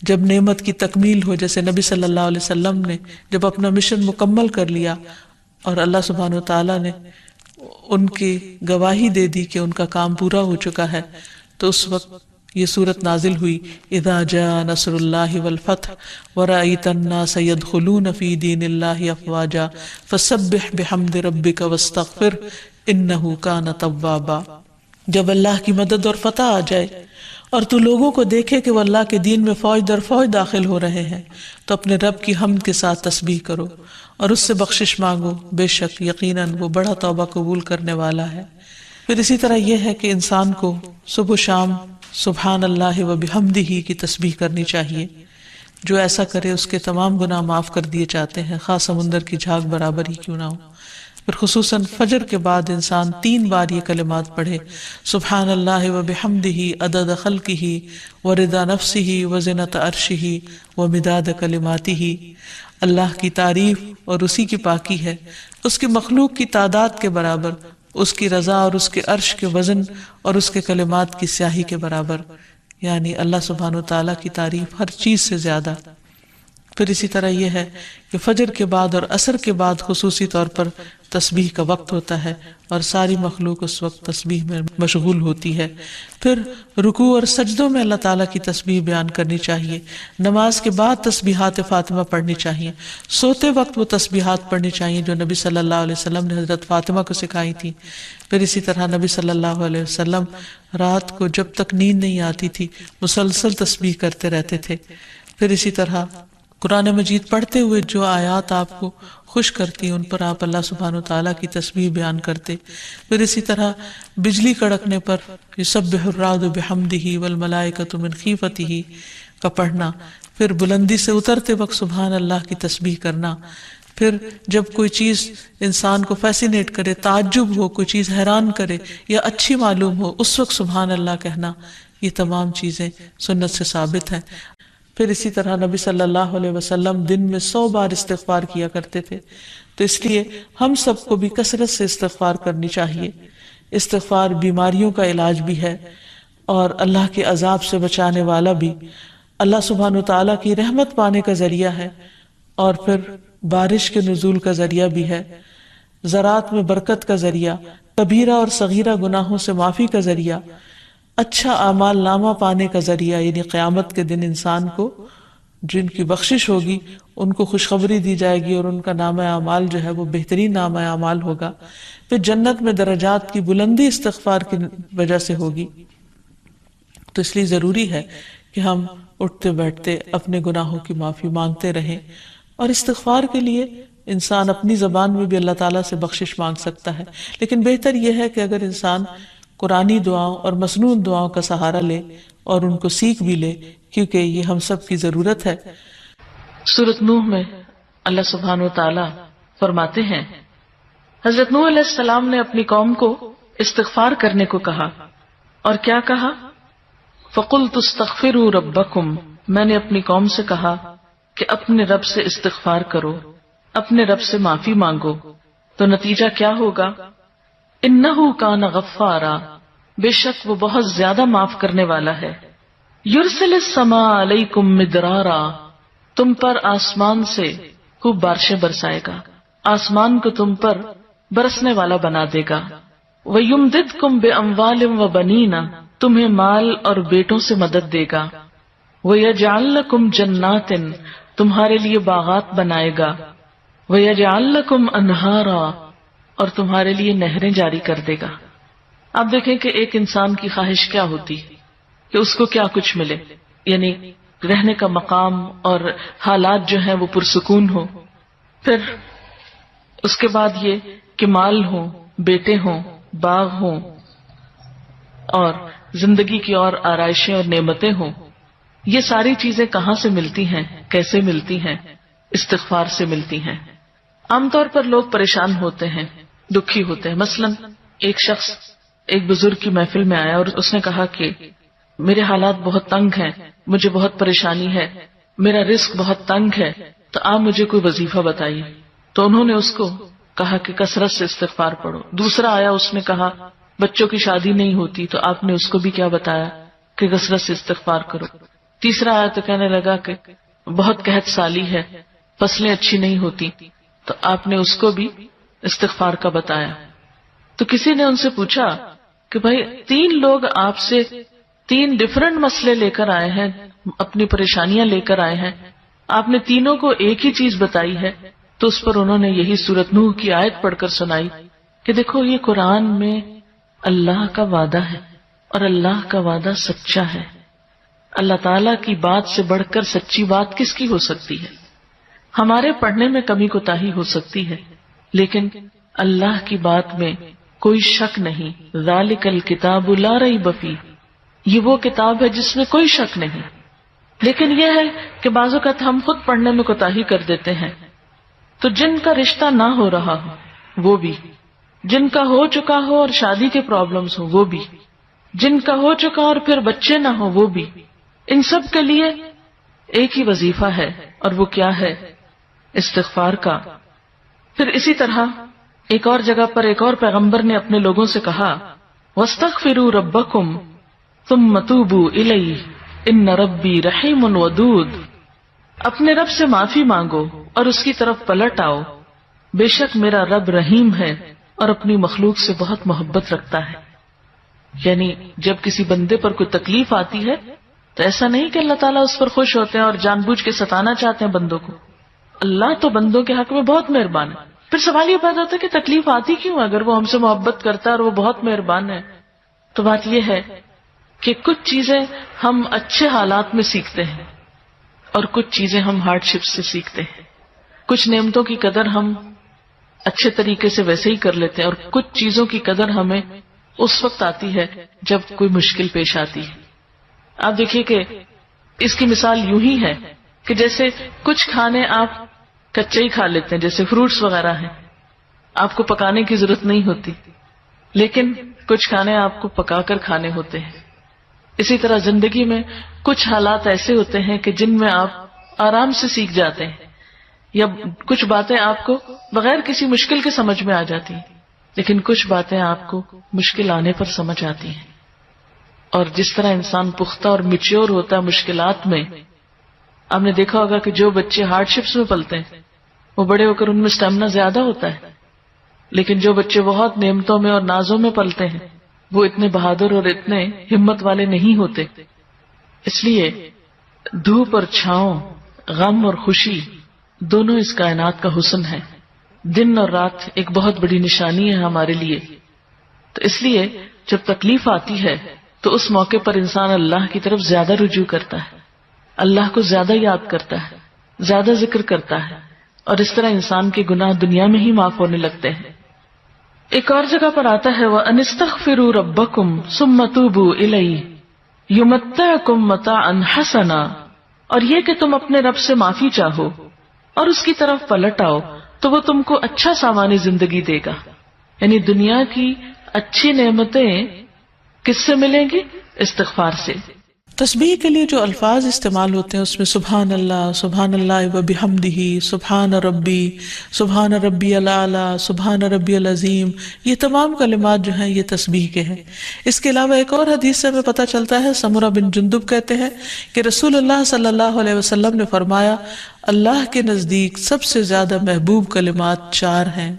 جب نعمت کی تکمیل ہو، جیسے نبی صلی اللہ علیہ وسلم نے جب اپنا مشن مکمل کر لیا اور اللہ سبحانہ وتعالیٰ نے ان کی گواہی دے دی کہ ان کا کام پورا ہو چکا ہے، تو اس وقت یہ صورت نازل ہوئی اذا جاء نصر اللہ والفتح ورأیت الناس يدخلون فی دین اللہ افواجا فسبح بحمد ربک واستغفر انہ کان توابا. جب اللہ کی مدد اور فتح آ جائے اور تو لوگوں کو دیکھے کہ وہ اللہ کے دین میں فوج در فوج داخل ہو رہے ہیں تو اپنے رب کی حمد کے ساتھ تسبیح کرو اور اس سے بخشش مانگو، بے شک یقیناً وہ بڑا توبہ قبول کرنے والا ہے. پھر اسی طرح یہ ہے کہ انسان کو صبح و شام سبحان اللہ و بحمدہ کی تسبیح کرنی چاہیے. جو ایسا کرے اس کے تمام گناہ معاف کر دیے جاتے ہیں، خاص سمندر کی جھاگ برابر ہی کیوں نہ ہو. پھر خصوصاً فجر کے بعد انسان 3 بار یہ کلمات پڑھے، سبحان اللہ و بحمدہ عدد خلقہ و رضا نفسہ و زنۃ عرشہ و مداد کلماتہ، اللہ کی تعریف اور اسی کی پاکی ہے، اس کی مخلوق کی تعداد کے برابر، اس کی رضا اور اس کے عرش کے وزن اور اس کے کلمات کی سیاہی کے برابر، یعنی اللہ سبحانہ وتعالیٰ کی تعریف ہر چیز سے زیادہ۔ پھر اسی طرح یہ ہے کہ فجر کے بعد اور عصر کے بعد خصوصی طور پر تسبیح کا وقت ہوتا ہے اور ساری مخلوق اس وقت تسبیح میں مشغول ہوتی ہے۔ پھر رکوع اور سجدوں میں اللہ تعالیٰ کی تسبیح بیان کرنی چاہیے، نماز کے بعد تسبیحات فاطمہ پڑھنی چاہیے، سوتے وقت وہ تسبیحات پڑھنی چاہیے جو نبی صلی اللہ علیہ وسلم نے حضرت فاطمہ کو سکھائی تھی۔ پھر اسی طرح نبی صلی اللہ علیہ وسلم رات کو جب تک نیند نہیں آتی تھی مسلسل تسبیح کرتے رہتے تھے۔ پھر اسی طرح قرآن مجید پڑھتے ہوئے جو آیات آپ کو خوش کرتی ان پر آپ اللہ سبحانہ وتعالیٰ کی تسبیح بیان کرتے۔ پھر اسی طرح بجلی کڑکنے پر یسبح الرعد بحمدہ والملائکۃ من خیفتہ کا پڑھنا، پھر بلندی سے اترتے وقت سبحان اللہ کی تسبیح کرنا، پھر جب کوئی چیز انسان کو فیسینیٹ کرے، تعجب ہو، کوئی چیز حیران کرے یا اچھی معلوم ہو، اس وقت سبحان اللہ کہنا، یہ تمام چیزیں سنت سے ثابت ہیں۔ پھر اسی طرح نبی صلی اللہ علیہ وسلم دن میں 100 بار استغفار کیا کرتے تھے، تو اس لیے ہم سب کو بھی کثرت سے استغفار کرنی چاہیے۔ استغفار بیماریوں کا علاج بھی ہے اور اللہ کے عذاب سے بچانے والا بھی، اللہ سبحانہ وتعالیٰ کی رحمت پانے کا ذریعہ ہے، اور پھر بارش کے نزول کا ذریعہ بھی ہے، زراعت میں برکت کا ذریعہ، کبیرہ اور صغیرہ گناہوں سے معافی کا ذریعہ، اچھا اعمال نامہ پانے کا ذریعہ، یعنی قیامت کے دن انسان کو جن کی بخشش ہوگی ان کو خوشخبری دی جائے گی اور ان کا نامہ اعمال جو ہے وہ بہترین نامہ اعمال ہوگا۔ پھر جنت میں درجات کی بلندی استغفار کی وجہ سے ہوگی۔ تو اس لیے ضروری ہے کہ ہم اٹھتے بیٹھتے اپنے گناہوں کی معافی مانگتے رہیں، اور استغفار کے لیے انسان اپنی زبان میں بھی اللہ تعالیٰ سے بخشش مانگ سکتا ہے، لیکن بہتر یہ ہے کہ اگر انسان قرآنی دعاؤں اور مسنون دعاؤں کا سہارا لے اور ان کو سیکھ بھی لے، کیونکہ یہ ہم سب کی ضرورت ہے۔ سورۃ نوح میں اللہ سبحانہ وتعالی فرماتے ہیں، حضرت نوح علیہ السلام نے اپنی قوم کو استغفار کرنے کو کہا، اور کیا کہا؟ فَقُلْتُ اسْتَغْفِرُوا رَبَّكُمْ، میں نے اپنی قوم سے کہا کہ اپنے رب سے استغفار کرو، اپنے رب سے معافی مانگو، تو نتیجہ کیا ہوگا؟ انہو کان غفارا، بے شک وہ بہت زیادہ معاف کرنے والا ہے، یرسل السماء علیکم مدرارا، تم پر آسمان سے خوب بارشیں برسائے گا، آسمان کو تم پر برسنے والا بنا دے گا، ویمددکم باموال وبنین، تمہیں مال اور بیٹوں سے مدد دے گا، ویجعل لکم جنات، تمہارے لیے باغات بنائے گا، ویجعل لکم انہارا، اور تمہارے لیے نہریں جاری کر دے گا۔ آپ دیکھیں کہ ایک انسان کی خواہش کیا ہوتی کہ اس کو کیا کچھ ملے، یعنی رہنے کا مقام اور حالات جو ہیں وہ پرسکون ہو، پھر اس کے بعد یہ کہ مال ہوں، بیٹے ہوں، باغ ہوں، اور زندگی کی اور آرائشیں اور نعمتیں ہوں۔ یہ ساری چیزیں کہاں سے ملتی ہیں، کیسے ملتی ہیں؟ استغفار سے ملتی ہیں۔ عام طور پر لوگ پریشان ہوتے ہیں، دکھی ہوتے ہیں۔ مثلا ایک شخص ایک بزرگ کی محفل میں آیا اور اس نے کہا کہ میرے حالات بہت تنگ ہیں، مجھے بہت پریشانی ہے، میرا رزق بہت تنگ ہے، تو آپ مجھے کوئی وظیفہ بتائیے۔ تو انہوں نے اس کو کہا کہ کثرت سے استغفار پڑھو۔ دوسرا آیا، اس نے کہا بچوں کی شادی نہیں ہوتی، تو آپ نے اس کو بھی کیا بتایا کہ کثرت سے استغفار کرو۔ تیسرا آیا تو کہنے لگا کہ بہت قحط سالی ہے، فصلیں اچھی نہیں ہوتی، تو آپ نے اس کو بھی استغفار کا بتایا۔ تو کسی نے ان سے پوچھا کہ بھائی 3 لوگ آپ سے 3 ڈفرنٹ مسئلے لے کر آئے ہیں، اپنی پریشانیاں لے کر آئے ہیں، آپ نے تینوں کو ایک ہی چیز بتائی ہے۔ تو اس پر انہوں نے یہی سورۃ نوح کی آیت پڑھ کر سنائی کہ دیکھو یہ قرآن میں اللہ کا وعدہ ہے، اور اللہ کا وعدہ سچا ہے۔ اللہ تعالیٰ کی بات سے بڑھ کر سچی بات کس کی ہو سکتی ہے؟ ہمارے پڑھنے میں کمی کوتاہی ہو سکتی ہے، لیکن اللہ کی بات میں کوئی شک نہیں۔ ذالک الکتاب لا ریب فیہ، یہ وہ کتاب ہے جس میں کوئی شک نہیں۔ لیکن یہ ہے کہ بعض اوقات ہم خود پڑھنے میں کوتاہی کر دیتے ہیں، تو جن کا رشتہ نہ ہو رہا ہو وہ بھی، جن کا ہو چکا ہو اور شادی کے پرابلمز ہو وہ بھی، جن کا ہو چکا اور پھر بچے نہ ہو وہ بھی، ان سب کے لیے ایک ہی وظیفہ ہے، اور وہ کیا ہے؟ استغفار کا۔ پھر اسی طرح ایک اور جگہ پر ایک اور پیغمبر نے اپنے لوگوں سے کہا وَاسْتَغْفِرُوا رَبَّكُمْ ثُمَّ تُوبُوا إِلَيْهِ إِنَّ رَبِّي رَحِيمٌ وَدُودٌ، اپنے رب سے معافی مانگو اور اس کی طرف پلٹ آؤ، بے شک میرا رب رحیم ہے اور اپنی مخلوق سے بہت محبت رکھتا ہے۔ یعنی جب کسی بندے پر کوئی تکلیف آتی ہے تو ایسا نہیں کہ اللہ تعالیٰ اس پر خوش ہوتے ہیں اور جان بوجھ کے ستانا چاہتے ہیں بندوں کو، اللہ تو بندوں کے حق میں بہت مہربان ہے۔ پھر سوال یہ پیدا ہوتا ہے کہ تکلیف آتی کیوں؟ اگر وہ ہم سے محبت کرتا ہے اور وہ بہت مہربان ہے، تو بات یہ ہے کہ کچھ چیزیں ہم اچھے حالات میں سیکھتے ہیں اور کچھ چیزیں ہم ہارڈ شپ سے سیکھتے ہیں۔ کچھ نعمتوں کی قدر ہم اچھے طریقے سے ویسے ہی کر لیتے ہیں، اور کچھ چیزوں کی قدر ہمیں اس وقت آتی ہے جب کوئی مشکل پیش آتی ہے۔ آپ دیکھیے کہ اس کی مثال یوں ہی ہے کہ جیسے کچھ کھانے آپ کچے ہی کھا لیتے ہیں، جیسے فروٹس وغیرہ ہیں، آپ کو پکانے کی ضرورت نہیں ہوتی، لیکن کچھ کھانے آپ کو پکا کر کھانے ہوتے ہیں۔ اسی طرح زندگی میں کچھ حالات ایسے ہوتے ہیں کہ جن میں آپ آرام سے سیکھ جاتے ہیں، یا کچھ باتیں آپ کو بغیر کسی مشکل کے سمجھ میں آ جاتی ہیں، لیکن کچھ باتیں آپ کو مشکل آنے پر سمجھ آتی ہیں۔ اور جس طرح انسان پختہ اور میچور ہوتا ہے مشکلات میں، آپ نے دیکھا ہوگا کہ جو بچے ہارڈ شپس میں پلتے ہیں وہ بڑے ہو کر ان میں اسٹیمنا زیادہ ہوتا ہے، لیکن جو بچے بہت نعمتوں میں اور نازوں میں پلتے ہیں وہ اتنے بہادر اور اتنے ہمت والے نہیں ہوتے۔ اس لیے دھوپ اور چھاؤں، غم اور خوشی، دونوں اس کائنات کا حسن ہے۔ دن اور رات ایک بہت بڑی نشانی ہے ہمارے لیے۔ تو اس لیے جب تکلیف آتی ہے تو اس موقع پر انسان اللہ کی طرف زیادہ رجوع کرتا ہے، اللہ کو زیادہ یاد کرتا ہے، زیادہ ذکر کرتا ہے، اور اس طرح انسان کے گناہ دنیا میں ہی معاف ہونے لگتے ہیں۔ ایک اور جگہ پر آتا ہے وَأَنِ اسْتَغْفِرُوا رَبَّكُمْ ثُمَّ تُوبُوا إِلَيْهِ يُمَتِّعْكُمْ مَتَاعًا حَسَنًا، اور یہ کہ تم اپنے رب سے معافی چاہو اور اس کی طرف پلٹ آؤ تو وہ تم کو اچھا سامانی زندگی دے گا۔ یعنی دنیا کی اچھی نعمتیں کس سے ملیں گی؟ استغفار سے۔ تسبیح کے لیے جو الفاظ استعمال ہوتے ہیں اس میں سبحان اللہ و بحمدہ، سبحان ربی الاعلی، سبحان ربی العظیم، یہ تمام کلمات جو ہیں یہ تسبیح کے ہیں۔ اس کے علاوہ ایک اور حدیث سے ہمیں پتہ چلتا ہے، سمرہ بن جندب کہتے ہیں کہ رسول اللہ صلی اللہ علیہ وسلم نے فرمایا اللہ کے نزدیک سب سے زیادہ محبوب کلمات 4 ہیں،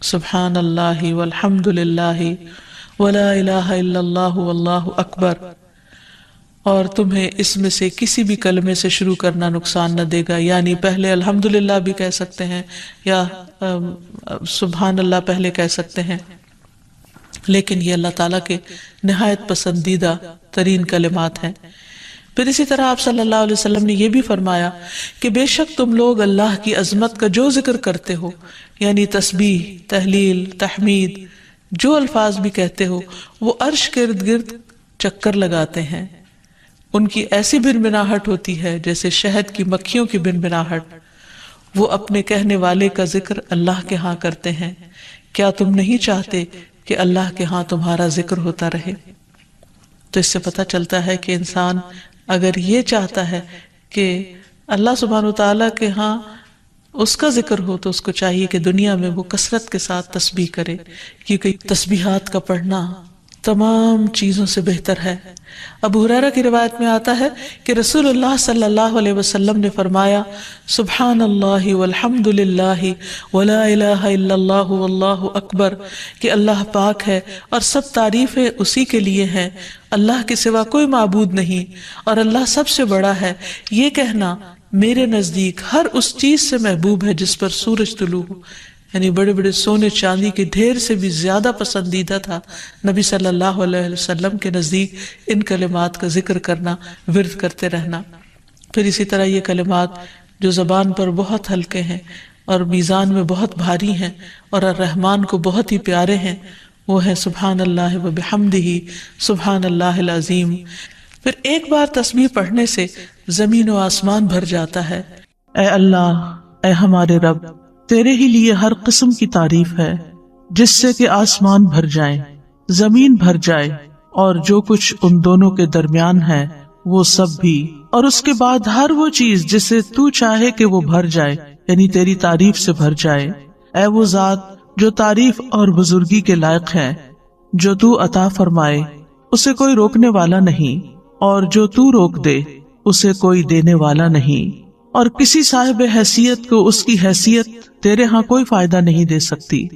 سبحان اللہ والحمد للہ ولا الہ الا اللہ واللہ اکبر، اور تمہیں اس میں سے کسی بھی کلمے سے شروع کرنا نقصان نہ دے گا، یعنی پہلے الحمدللہ بھی کہہ سکتے ہیں یا سبحان اللہ پہلے کہہ سکتے ہیں، لیکن یہ اللہ تعالیٰ کے نہایت پسندیدہ ترین کلمات ہیں۔ پھر اسی طرح آپ صلی اللہ علیہ وسلم نے یہ بھی فرمایا کہ بے شک تم لوگ اللہ کی عظمت کا جو ذکر کرتے ہو، یعنی تسبیح، تحلیل، تحمید، جو الفاظ بھی کہتے ہو، وہ عرش کے ارد گرد چکر لگاتے ہیں، ان کی ایسی بنبناہٹ ہوتی ہے جیسے شہد کی مکھیوں کی بنبناہٹ، وہ اپنے کہنے والے کا ذکر اللہ کے ہاں کرتے ہیں، کیا تم نہیں چاہتے کہ اللہ کے ہاں تمہارا ذکر ہوتا رہے؟ تو اس سے پتہ چلتا ہے کہ انسان اگر یہ چاہتا ہے کہ اللہ سبحانہ وتعالیٰ کے ہاں اس کا ذکر ہو تو اس کو چاہیے کہ دنیا میں وہ کثرت کے ساتھ تسبیح کرے، کیونکہ تسبیحات کا پڑھنا تمام چیزوں سے بہتر ہے۔ ابو ہریرہ کی روایت میں آتا ہے کہ رسول اللہ صلی اللہ علیہ وسلم نے فرمایا سبحان اللہ والحمد للہ ولا الہ الا اللہ واللہ اکبر، کہ اللہ پاک ہے اور سب تعریفیں اسی کے لیے ہیں، اللہ کے سوا کوئی معبود نہیں اور اللہ سب سے بڑا ہے، یہ کہنا میرے نزدیک ہر اس چیز سے محبوب ہے جس پر سورج طلوع ہو، یعنی بڑے بڑے سونے چاندی کے ڈھیر سے بھی زیادہ پسندیدہ تھا نبی صلی اللہ علیہ وسلم کے نزدیک ان کلمات کا ذکر کرنا، ورد کرتے رہنا۔ پھر اسی طرح یہ کلمات جو زبان پر بہت ہلکے ہیں اور میزان میں بہت بھاری ہیں اور الرحمن کو بہت ہی پیارے ہیں، وہ ہے سبحان اللہ و بحمدہ، سبحان اللہ العظیم۔ پھر ایک بار تسبیح پڑھنے سے زمین و آسمان بھر جاتا ہے۔ اے اللہ، اے ہمارے رب، تیرے ہی لیے ہر قسم کی تعریف ہے، جس سے کہ آسمان بھر جائیں، زمین بھر جائے، اور جو کچھ ان دونوں کے درمیان ہے وہ سب بھی، اور اس کے بعد ہر وہ چیز جسے تو چاہے کہ وہ بھر جائے، یعنی تیری تعریف سے بھر جائے۔ اے وہ ذات جو تعریف اور بزرگی کے لائق ہے، جو تو عطا فرمائے اسے کوئی روکنے والا نہیں، اور جو تو روک دے اسے کوئی دینے والا نہیں، اور کسی صاحب حیثیت کو اس کی حیثیت تیرے ہاں کوئی فائدہ نہیں دے سکتی۔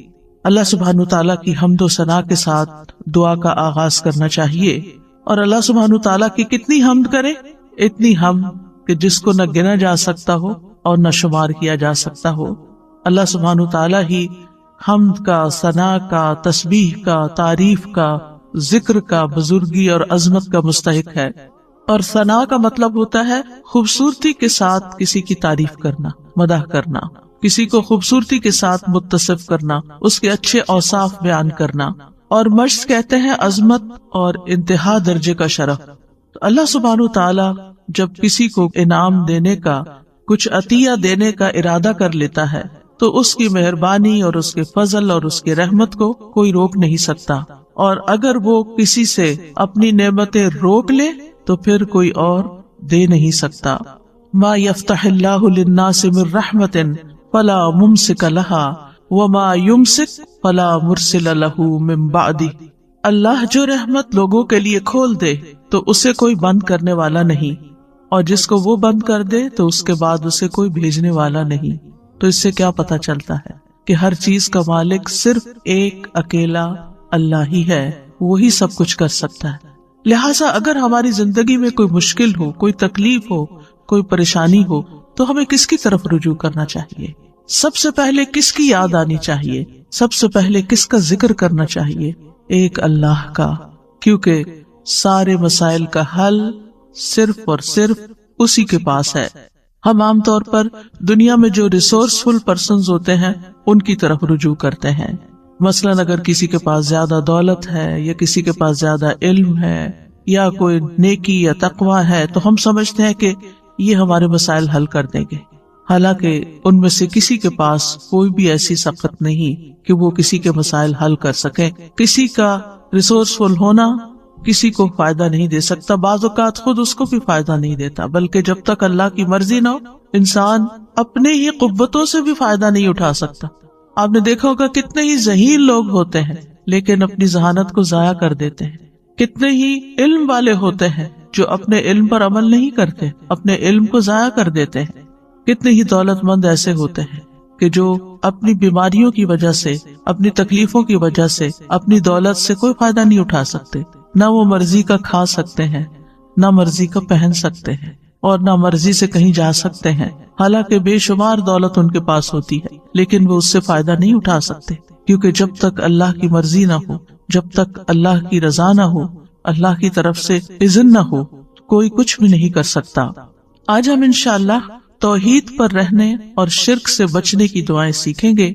اللہ سبحانہ تعالیٰ کی حمد و ثنا کے ساتھ دعا کا آغاز کرنا چاہیے، اور اللہ سبحانہ تعالیٰ کی کتنی حمد کرے؟ اتنی حمد کہ جس کو نہ گنا جا سکتا ہو اور نہ شمار کیا جا سکتا ہو۔ اللہ سبحانہ تعالیٰ ہی حمد کا، ثنا کا، تسبیح کا، تعریف کا، ذکر کا، بزرگی اور عظمت کا مستحق ہے۔ اور ثنا کا مطلب ہوتا ہے خوبصورتی کے ساتھ کسی کی تعریف کرنا، مدح کرنا، کسی کو خوبصورتی کے ساتھ متصف کرنا، اس کے اچھے اوصاف بیان کرنا۔ اور مجد کہتے ہیں عظمت اور انتہا درجے کا شرف۔ تو اللہ سبحانہ تعالیٰ جب کسی کو انعام دینے کا، کچھ عطیہ دینے کا ارادہ کر لیتا ہے تو اس کی مہربانی اور اس کے فضل اور اس کی رحمت کو کوئی روک نہیں سکتا، اور اگر وہ کسی سے اپنی نعمتیں روک لے تو پھر کوئی اور دے نہیں سکتا۔ ما یفتح اللہ للناس من رحمت فلا ممسک لها وما یمسک فلا مرسل له من بعدہ۔ اللہ جو رحمت لوگوں کے لیے کھول دے تو اسے کوئی بند کرنے والا نہیں، اور جس کو وہ بند کر دے تو اس کے بعد اسے کوئی بھیجنے والا نہیں۔ تو اس سے کیا پتہ چلتا ہے کہ ہر چیز کا مالک صرف ایک اکیلا اللہ ہی ہے، وہی سب کچھ کر سکتا ہے۔ لہٰذا اگر ہماری زندگی میں کوئی مشکل ہو، کوئی تکلیف ہو، کوئی پریشانی ہو تو ہمیں کس کی طرف رجوع کرنا چاہیے؟ سب سے پہلے کس کی یاد آنی چاہیے؟ سب سے پہلے کس کا ذکر کرنا چاہیے؟ ایک اللہ کا، کیونکہ سارے مسائل کا حل صرف اور صرف اسی کے پاس ہے۔ ہم عام طور پر دنیا میں جو ریسورسفل پرسنز ہوتے ہیں ان کی طرف رجوع کرتے ہیں۔ مثلاً اگر کسی کے پاس زیادہ دولت ہے، یا کسی کے پاس زیادہ علم ہے، یا کوئی نیکی یا تقوی ہے، تو ہم سمجھتے ہیں کہ یہ ہمارے مسائل حل کر دیں گے، حالانکہ ان میں سے کسی کے پاس کوئی بھی ایسی سخت نہیں کہ وہ کسی کے مسائل حل کر سکے۔ کسی کا ریسورسفل ہونا کسی کو فائدہ نہیں دے سکتا، بعض اوقات خود اس کو بھی فائدہ نہیں دیتا، بلکہ جب تک اللہ کی مرضی نہ ہو انسان اپنے ہی قوتوں سے بھی فائدہ نہیں اٹھا سکتا۔ آپ نے دیکھا ہوگا کتنے ہی ذہین لوگ ہوتے ہیں لیکن اپنی ذہانت کو ضائع کر دیتے ہیں، کتنے ہی علم والے ہوتے ہیں جو اپنے علم پر عمل نہیں کرتے، اپنے علم کو ضائع کر دیتے ہیں، کتنے ہی دولت مند ایسے ہوتے ہیں کہ جو اپنی بیماریوں کی وجہ سے، اپنی تکلیفوں کی وجہ سے اپنی دولت سے کوئی فائدہ نہیں اٹھا سکتے، نہ وہ مرضی کا کھا سکتے ہیں، نہ مرضی کا پہن سکتے ہیں، اور نہ مرضی سے کہیں جا سکتے ہیں، حالانکہ بے شمار دولت ان کے پاس ہوتی ہے لیکن وہ اس سے فائدہ نہیں اٹھا سکتے، کیونکہ جب تک اللہ کی مرضی نہ ہو، جب تک اللہ کی رضا نہ ہو، اللہ کی طرف سے اذن نہ ہو، کوئی کچھ بھی نہیں کر سکتا۔ آج ہم انشاءاللہ توحید پر رہنے اور شرک سے بچنے کی دعائیں سیکھیں گے،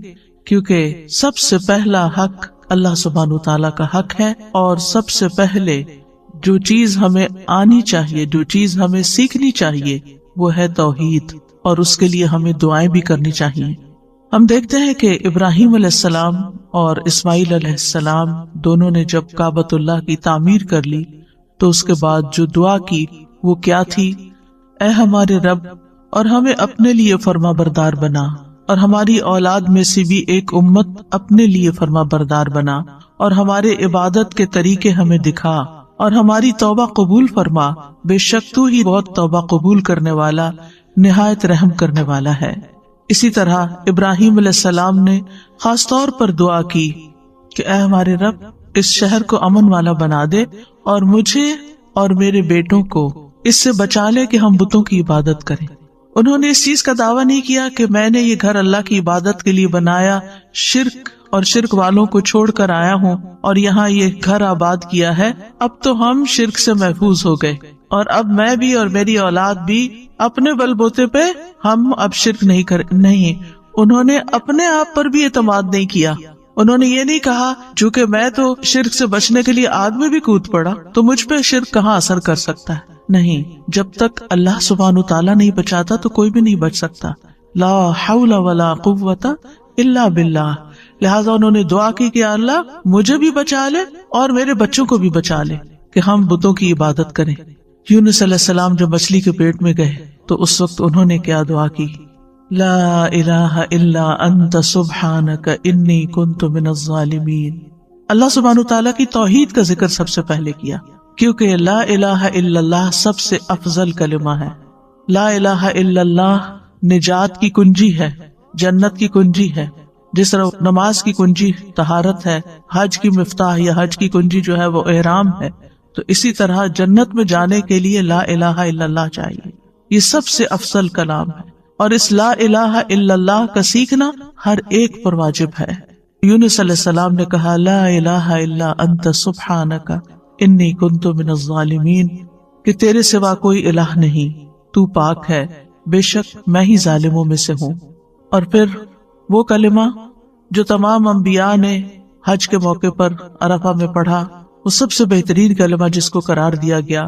کیونکہ سب سے پہلا حق اللہ سبحانہ تعالیٰ کا حق ہے، اور سب سے پہلے جو چیز ہمیں آنی چاہیے، جو چیز ہمیں سیکھنی چاہیے وہ ہے توحید، اور اس کے لیے ہمیں دعائیں بھی کرنی چاہیے۔ ہم دیکھتے ہیں کہ ابراہیم علیہ السلام اور اسماعیل علیہ السلام دونوں نے جب کعبۃ اللہ کی تعمیر کر لی تو اس کے بعد جو دعا کی وہ کیا تھی؟ اے ہمارے رب، اور ہمیں اپنے لیے فرما بردار بنا، اور ہماری اولاد میں سے بھی ایک امت اپنے لیے فرما بردار بنا، اور ہمارے عبادت کے طریقے ہمیں دکھا، اور ہماری توبہ قبول فرما، بے شک تو ہی بہت توبہ قبول کرنے والا، نہایت رحم کرنے والا ہے۔ اسی طرح ابراہیم علیہ السلام نے خاص طور پر دعا کی کہ اے ہمارے رب، اس شہر کو امن والا بنا دے، اور مجھے اور میرے بیٹوں کو اس سے بچا لے کہ ہم بتوں کی عبادت کریں۔ انہوں نے اس چیز کا دعویٰ نہیں کیا کہ میں نے یہ گھر اللہ کی عبادت کے لیے بنایا، شرک اور شرک والوں کو چھوڑ کر آیا ہوں اور یہاں یہ گھر آباد کیا ہے، اب تو ہم شرک سے محفوظ ہو گئے، اور اب میں بھی اور میری اولاد بھی اپنے بل بوتے پہ ہم اب شرک نہیں۔ انہوں نے اپنے آپ پر بھی اعتماد نہیں کیا۔ انہوں نے یہ نہیں کہا چونکہ میں تو شرک سے بچنے کے لیے آگ میں بھی کود پڑا تو مجھ پہ شرک کہاں اثر کر سکتا ہے۔ نہیں، جب تک اللہ سبحانہ تعالیٰ نہیں بچاتا تو کوئی بھی نہیں بچ سکتا۔ لا حول ولا قوت الا باللہ. لہذا انہوں نے دعا کی کہ اللہ مجھے بھی بچا لے اور میرے بچوں کو بھی بچا لے کہ ہم بتوں کی عبادت کریں. یونس علیہ السلام جب مچھلی کے پیٹ میں گئے تو اس وقت انہوں نے کیا دعا کی؟ لا الہ الا انت سبحانک انی کنت من الظالمین. اللہ سبحانہ تعالیٰ کی توحید کا ذکر سب سے پہلے کیا، کیونکہ لا الہ الا اللہ سب سے افضل کلمہ ہے. لا الہ الا اللہ نجات کی کنجی ہے، جنت کی کنجی ہے. جس طرح نماز کی کنجی طہارت ہے، حج کی مفتاح یا حج کی کنجی جو ہے وہ احرام ہے، تو اسی طرح جنت میں جانے کے لیے لا الہ الا اللہ چاہیے. یہ سب سے افضل کلام ہے، اور اس لا الہ الا اللہ کا سیکھنا ہر ایک پر واجب ہے. یونس علیہ السلام نے کہا لا الہ الا انت سبحانک انی کنت من الظالمین، کہ تیرے سوا کوئی الہ نہیں، تو پاک ہے، بے شک میں ہی ظالموں میں سے ہوں. اور پھر وہ کلمہ جو تمام انبیاء نے حج کے موقع پر عرفہ میں پڑھا، وہ سب سے بہترین کلمہ جس کو قرار دیا گیا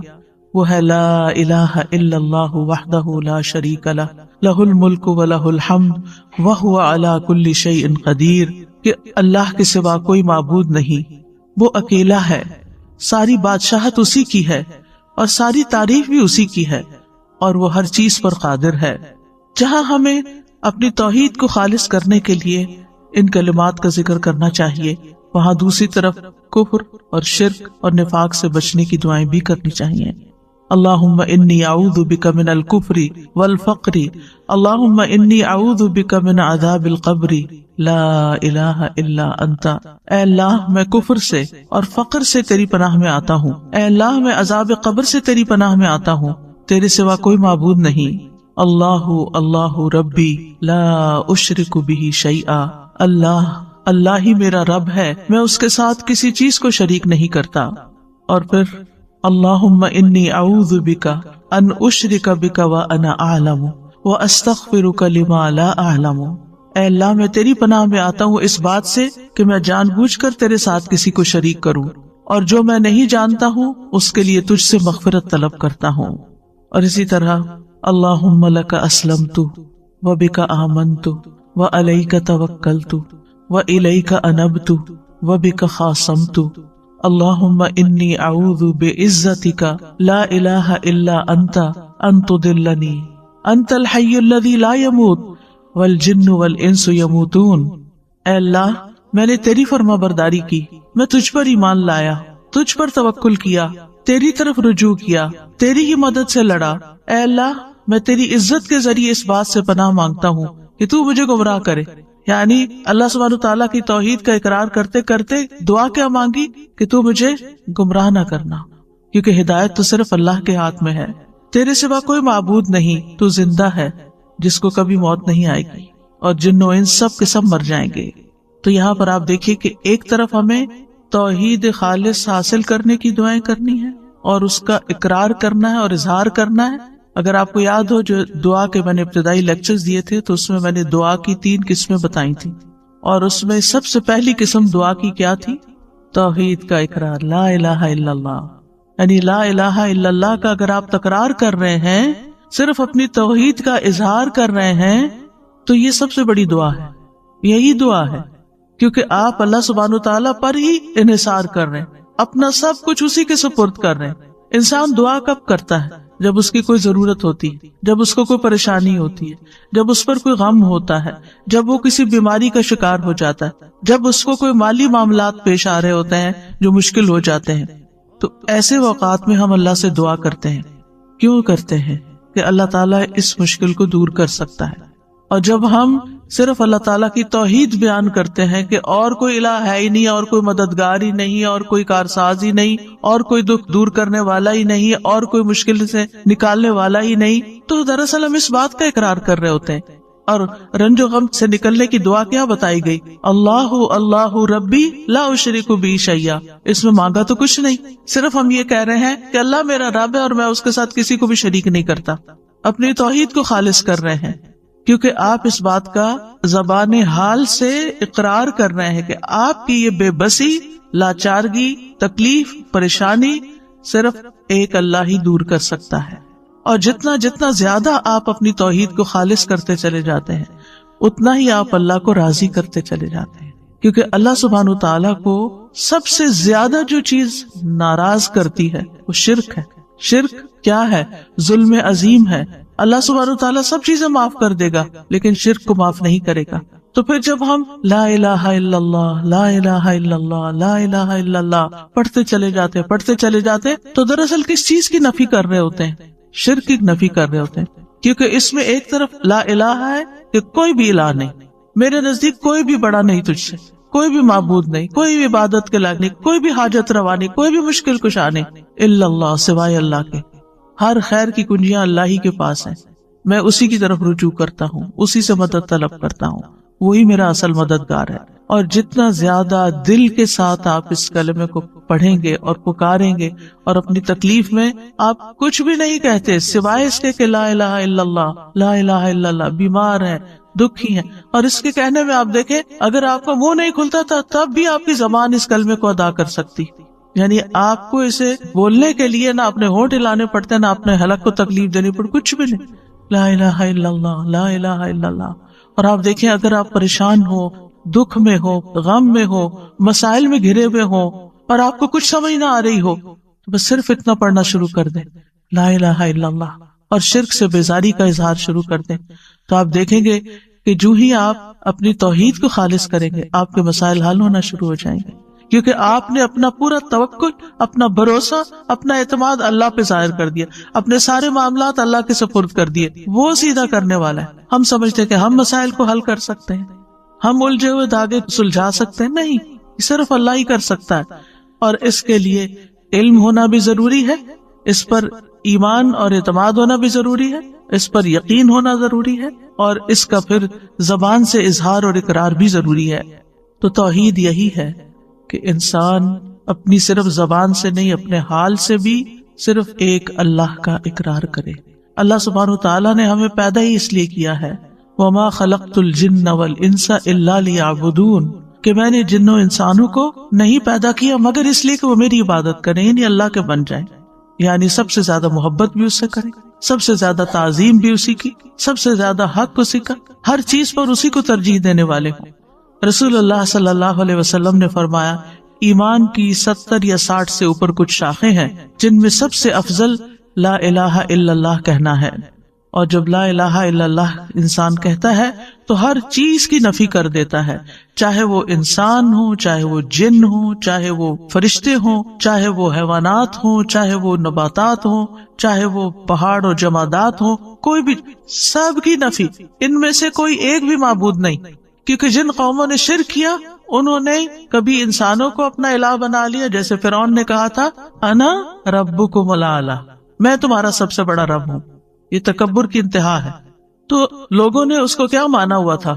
وہ ہے لا الہ الا اللہ وحدہ لا شریک لہ لہ الملک ولہ الحمد وہو علی کل شیء قدیر، کہ اللہ کے سوا کوئی معبود نہیں، وہ اکیلا ہے، ساری بادشاہت اسی کی ہے اور ساری تعریف بھی اسی کی ہے، اور وہ ہر چیز پر قادر ہے. جہاں ہمیں اپنی توحید کو خالص کرنے کے لیے ان کلمات کا ذکر کرنا چاہیے، وہاں دوسری طرف کفر اور شرک اور نفاق سے بچنے کی دعائیں بھی کرنی چاہیے. اللہم انی اعوذ بک من الکفر والفقر، اللہم انی اعوذ بک من عذاب القبر، لا الہ الا انت. اے اللہ میں کفر سے اور فقر سے تیری پناہ میں آتا ہوں، اے اللہ میں عذاب قبر سے تیری پناہ میں آتا ہوں، تیرے سوا کوئی معبود نہیں. اللہ اللہ ربی لا اشرک بہ شیئا، اللہ ہی میرا رب ہے، میں اس کے ساتھ کسی چیز کو شریک نہیں کرتا. اور پھر اللہم انی اعوذ بک ان اشرک بک وانا اعلم واستغفرک لما لا اعلم. اے اللہ میں تیری پناہ میں آتا ہوں اس بات سے کہ میں جان بوجھ کر تیرے ساتھ کسی کو شریک کروں، اور جو میں نہیں جانتا ہوں اس کے لیے تجھ سے مغفرت طلب کرتا ہوں. اور اسی طرح اللہم لک اسلمت وبک آمنت وعلیک توکلت والیک انبت وبک خاصمت. اللہم انی اعوذ بعزتک لا الہ الا انت ان تضلنی، انت الحی الذی لا یموت والجن والانس یموتون. اے اللہ میں نے تیری فرما برداری کی، میں تجھ پر ایمان لایا، تجھ پر توکل کیا، تیری طرف رجوع کیا، تیری ہی مدد سے لڑا. اے اللہ میں تیری عزت کے ذریعے اس بات سے پناہ مانگتا ہوں کہ تو مجھے گمراہ کرے. یعنی اللہ سبحانہ تعالیٰ کی توحید کا اقرار کرتے کرتے دعا کیا مانگی کہ تو مجھے گمراہ نہ کرنا، کیونکہ ہدایت تو صرف اللہ کے ہاتھ میں ہے، تیرے سوا کوئی معبود نہیں، تو زندہ ہے جس کو کبھی موت نہیں آئے گی، اور جن و انس سب کے سب مر جائیں گے. تو یہاں پر آپ دیکھیے کہ ایک طرف ہمیں توحید خالص حاصل کرنے کی دعائیں کرنی ہے اور اس کا اقرار کرنا ہے اور اظہار کرنا ہے. اگر آپ کو یاد ہو جو دعا کے میں نے ابتدائی لیکچرز دیے تھے تو اس میں میں نے دعا کی 3 قسمیں بتائی تھی، اور اس میں سب سے پہلی قسم دعا کی کیا تھی؟ توحید کا اقرار، لا الہ الا اللہ. یعنی لا الہ الا اللہ کا اگر آپ تکرار کر رہے ہیں، صرف اپنی توحید کا اظہار کر رہے ہیں، تو یہ سب سے بڑی دعا ہے، یہی دعا ہے، کیونکہ آپ اللہ سبحانہ تعالیٰ پر ہی انحصار کر رہے ہیں، اپنا سب کچھ اسی کے سپرد کر رہے ہیں. انسان دعا کب کرتا ہے؟ جب اس کی کوئی ضرورت ہوتی ہے، جب اس کو کوئی پریشانی ہوتی ہے، جب اس پر کوئی غم ہوتا ہے، جب وہ کسی بیماری کا شکار ہو جاتا ہے، جب اس کو کوئی مالی معاملات پیش آ رہے ہوتے ہیں جو مشکل ہو جاتے ہیں. تو ایسے اوقات میں ہم اللہ سے دعا کرتے ہیں. کیوں کرتے ہیں؟ کہ اللہ تعالیٰ اس مشکل کو دور کر سکتا ہے. اور جب ہم صرف اللہ تعالیٰ کی توحید بیان کرتے ہیں کہ اور کوئی الہ ہے ہی نہیں، اور کوئی مددگار ہی نہیں، اور کوئی کارساز ہی نہیں، اور کوئی دکھ دور کرنے والا ہی نہیں، اور کوئی مشکل سے نکالنے والا ہی نہیں، تو دراصل ہم اس بات کا اقرار کر رہے ہوتے ہیں. اور رنج و غم سے نکلنے کی دعا کیا بتائی گئی؟ اللہ اللہ ربی لا اشرک بہ شیئا. اس میں مانگا تو کچھ نہیں، صرف ہم یہ کہہ رہے ہیں کہ اللہ میرا رب ہے اور میں اس کے ساتھ کسی کو بھی شریک نہیں کرتا. اپنی توحید کو خالص کر رہے ہیں، کیونکہ آپ اس بات کا زبان حال سے اقرار کر رہے ہیں کہ آپ کی یہ بے بسی، لاچارگی، تکلیف، پریشانی صرف ایک اللہ ہی دور کر سکتا ہے. اور جتنا جتنا زیادہ آپ اپنی توحید کو خالص کرتے چلے جاتے ہیں اتنا ہی آپ اللہ کو راضی کرتے چلے جاتے ہیں، کیونکہ اللہ سبحانہ تعالیٰ کو سب سے زیادہ جو چیز ناراض کرتی ہے وہ شرک ہے۔ شرک کیا ہے؟ ظلم عظیم ہے۔ اللہ سبحانہ تعالیٰ سب چیزیں معاف کر دے گا لیکن شرک کو معاف نہیں کرے گا۔ تو پھر جب ہم لا الہ الا اللہ لا الہ الا اللہ لا الہ الا اللہ پڑھتے چلے جاتے تو دراصل کس چیز کی نفی کر رہے ہوتے ہیں؟ شرک کی نفی کر رہے ہوتے ہیں، کیونکہ اس میں ایک طرف لا الہ ہے کہ کوئی بھی الہ نہیں، میرے نزدیک کوئی بھی بڑا نہیں تجھ سے، کوئی بھی معبود نہیں، کوئی بھی عبادت کے لائق نہیں، کوئی بھی حاجت روا نہیں، کوئی بھی مشکل کشا نہیں، الا اللہ، سوائے اللہ کے۔ ہر خیر کی کنجیاں اللہ ہی کے پاس ہیں، میں اسی کی طرف رجوع کرتا ہوں، اسی سے مدد طلب کرتا ہوں، وہی میرا اصل مددگار ہے۔ اور جتنا زیادہ دل کے ساتھ آپ اس کلمے کو پڑھیں گے اور پکاریں گے اور اپنی تکلیف میں آپ کچھ بھی نہیں کہتے سوائے اس کے کہ لا الہ الا اللہ لا الہ الا اللہ، بیمار ہیں، دکھی ہیں، اور اس کے کہنے میں آپ دیکھیں اگر آپ کا منہ نہیں کھلتا تھا تب بھی آپ کی زبان اس کلمے کو ادا کر سکتی، یعنی آپ کو اسے بولنے کے لیے نہ اپنے ہونٹ ہلانے پڑتے نہ اپنے حلق کو تکلیف دینی پڑتی، کچھ بھی نہیں، لا الہ الا اللہ لا الہ الا اللہ۔ اور آپ دیکھیں اگر آپ پریشان ہو، دکھ میں ہو، غم میں ہو، مسائل میں گھرے ہوئے ہو اور آپ کو کچھ سمجھ نہ آ رہی ہو تو بس صرف اتنا پڑھنا شروع کر دیں، لا الہ الا اللہ، اور شرک سے بیزاری کا اظہار شروع کر دیں، تو آپ دیکھیں گے کہ جو ہی آپ اپنی توحید کو خالص کریں گے آپ کے مسائل حل ہونا شروع ہو جائیں گے، کیونکہ آپ نے اپنا پورا توکل، اپنا بھروسہ، اپنا اعتماد اللہ پہ ظاہر کر دیا، اپنے سارے معاملات اللہ کے سپرد کر دیے، وہ سیدھا کرنے والا ہے۔ ہم سمجھتے کہ ہم مسائل کو حل کر سکتے ہیں، ہم الجھے ہوئے دھاگے سلجھا سکتے ہیں، نہیں، صرف اللہ ہی کر سکتا ہے، اور اس کے لیے علم ہونا بھی ضروری ہے، اس پر ایمان اور اعتماد ہونا بھی ضروری ہے، اس پر یقین ہونا ضروری ہے، اور اس کا پھر زبان سے اظہار اور اقرار بھی ضروری ہے۔ تو توحید یہی ہے کہ انسان اپنی صرف زبان سے نہیں اپنے حال سے بھی صرف ایک اللہ کا اقرار کرے۔ اللہ سبحانہ تعالیٰ نے ہمیں پیدا ہی اس لیے کیا ہے، وَمَا خَلَقْتُ الْجِنَّ وَالْإِنسَ إِلَّا لِيَعْبُدُونَ، کہ میں نے جنوں انسانوں کو نہیں پیدا کیا مگر اس لیے کہ وہ میری عبادت کریں، یعنی اللہ کے بن جائیں، یعنی سب سے زیادہ محبت بھی اس سے کریں، سب سے زیادہ تعظیم بھی اسی کی، سب سے زیادہ حق اسی کا، ہر چیز پر اسی کو ترجیح دینے والے ہوں۔ رسول اللہ صلی اللہ علیہ وسلم نے فرمایا ایمان کی 70 یا 60 سے اوپر کچھ شاخیں ہیں جن میں سب سے افضل لا الہ الا اللہ کہنا ہے، اور جب لا الہ الا اللہ انسان کہتا ہے تو ہر چیز کی نفی کر دیتا ہے، چاہے وہ انسان ہو، چاہے وہ جن ہو، چاہے وہ فرشتے ہوں، چاہے وہ حیوانات ہوں، چاہے وہ نباتات ہوں، چاہے وہ پہاڑ اور جمادات ہوں، کوئی بھی، سب کی نفی، ان میں سے کوئی ایک بھی معبود نہیں، کیونکہ جن قوموں نے شرک کیا انہوں نے کبھی انسانوں کو اپنا الہ بنا لیا، جیسے فرعون نے کہا تھا انا ربکم الاعلی، میں تمہارا سب سے بڑا رب ہوں، یہ تکبر کی انتہا ہے۔ تو لوگوں نے اس کو کیا مانا ہوا تھا،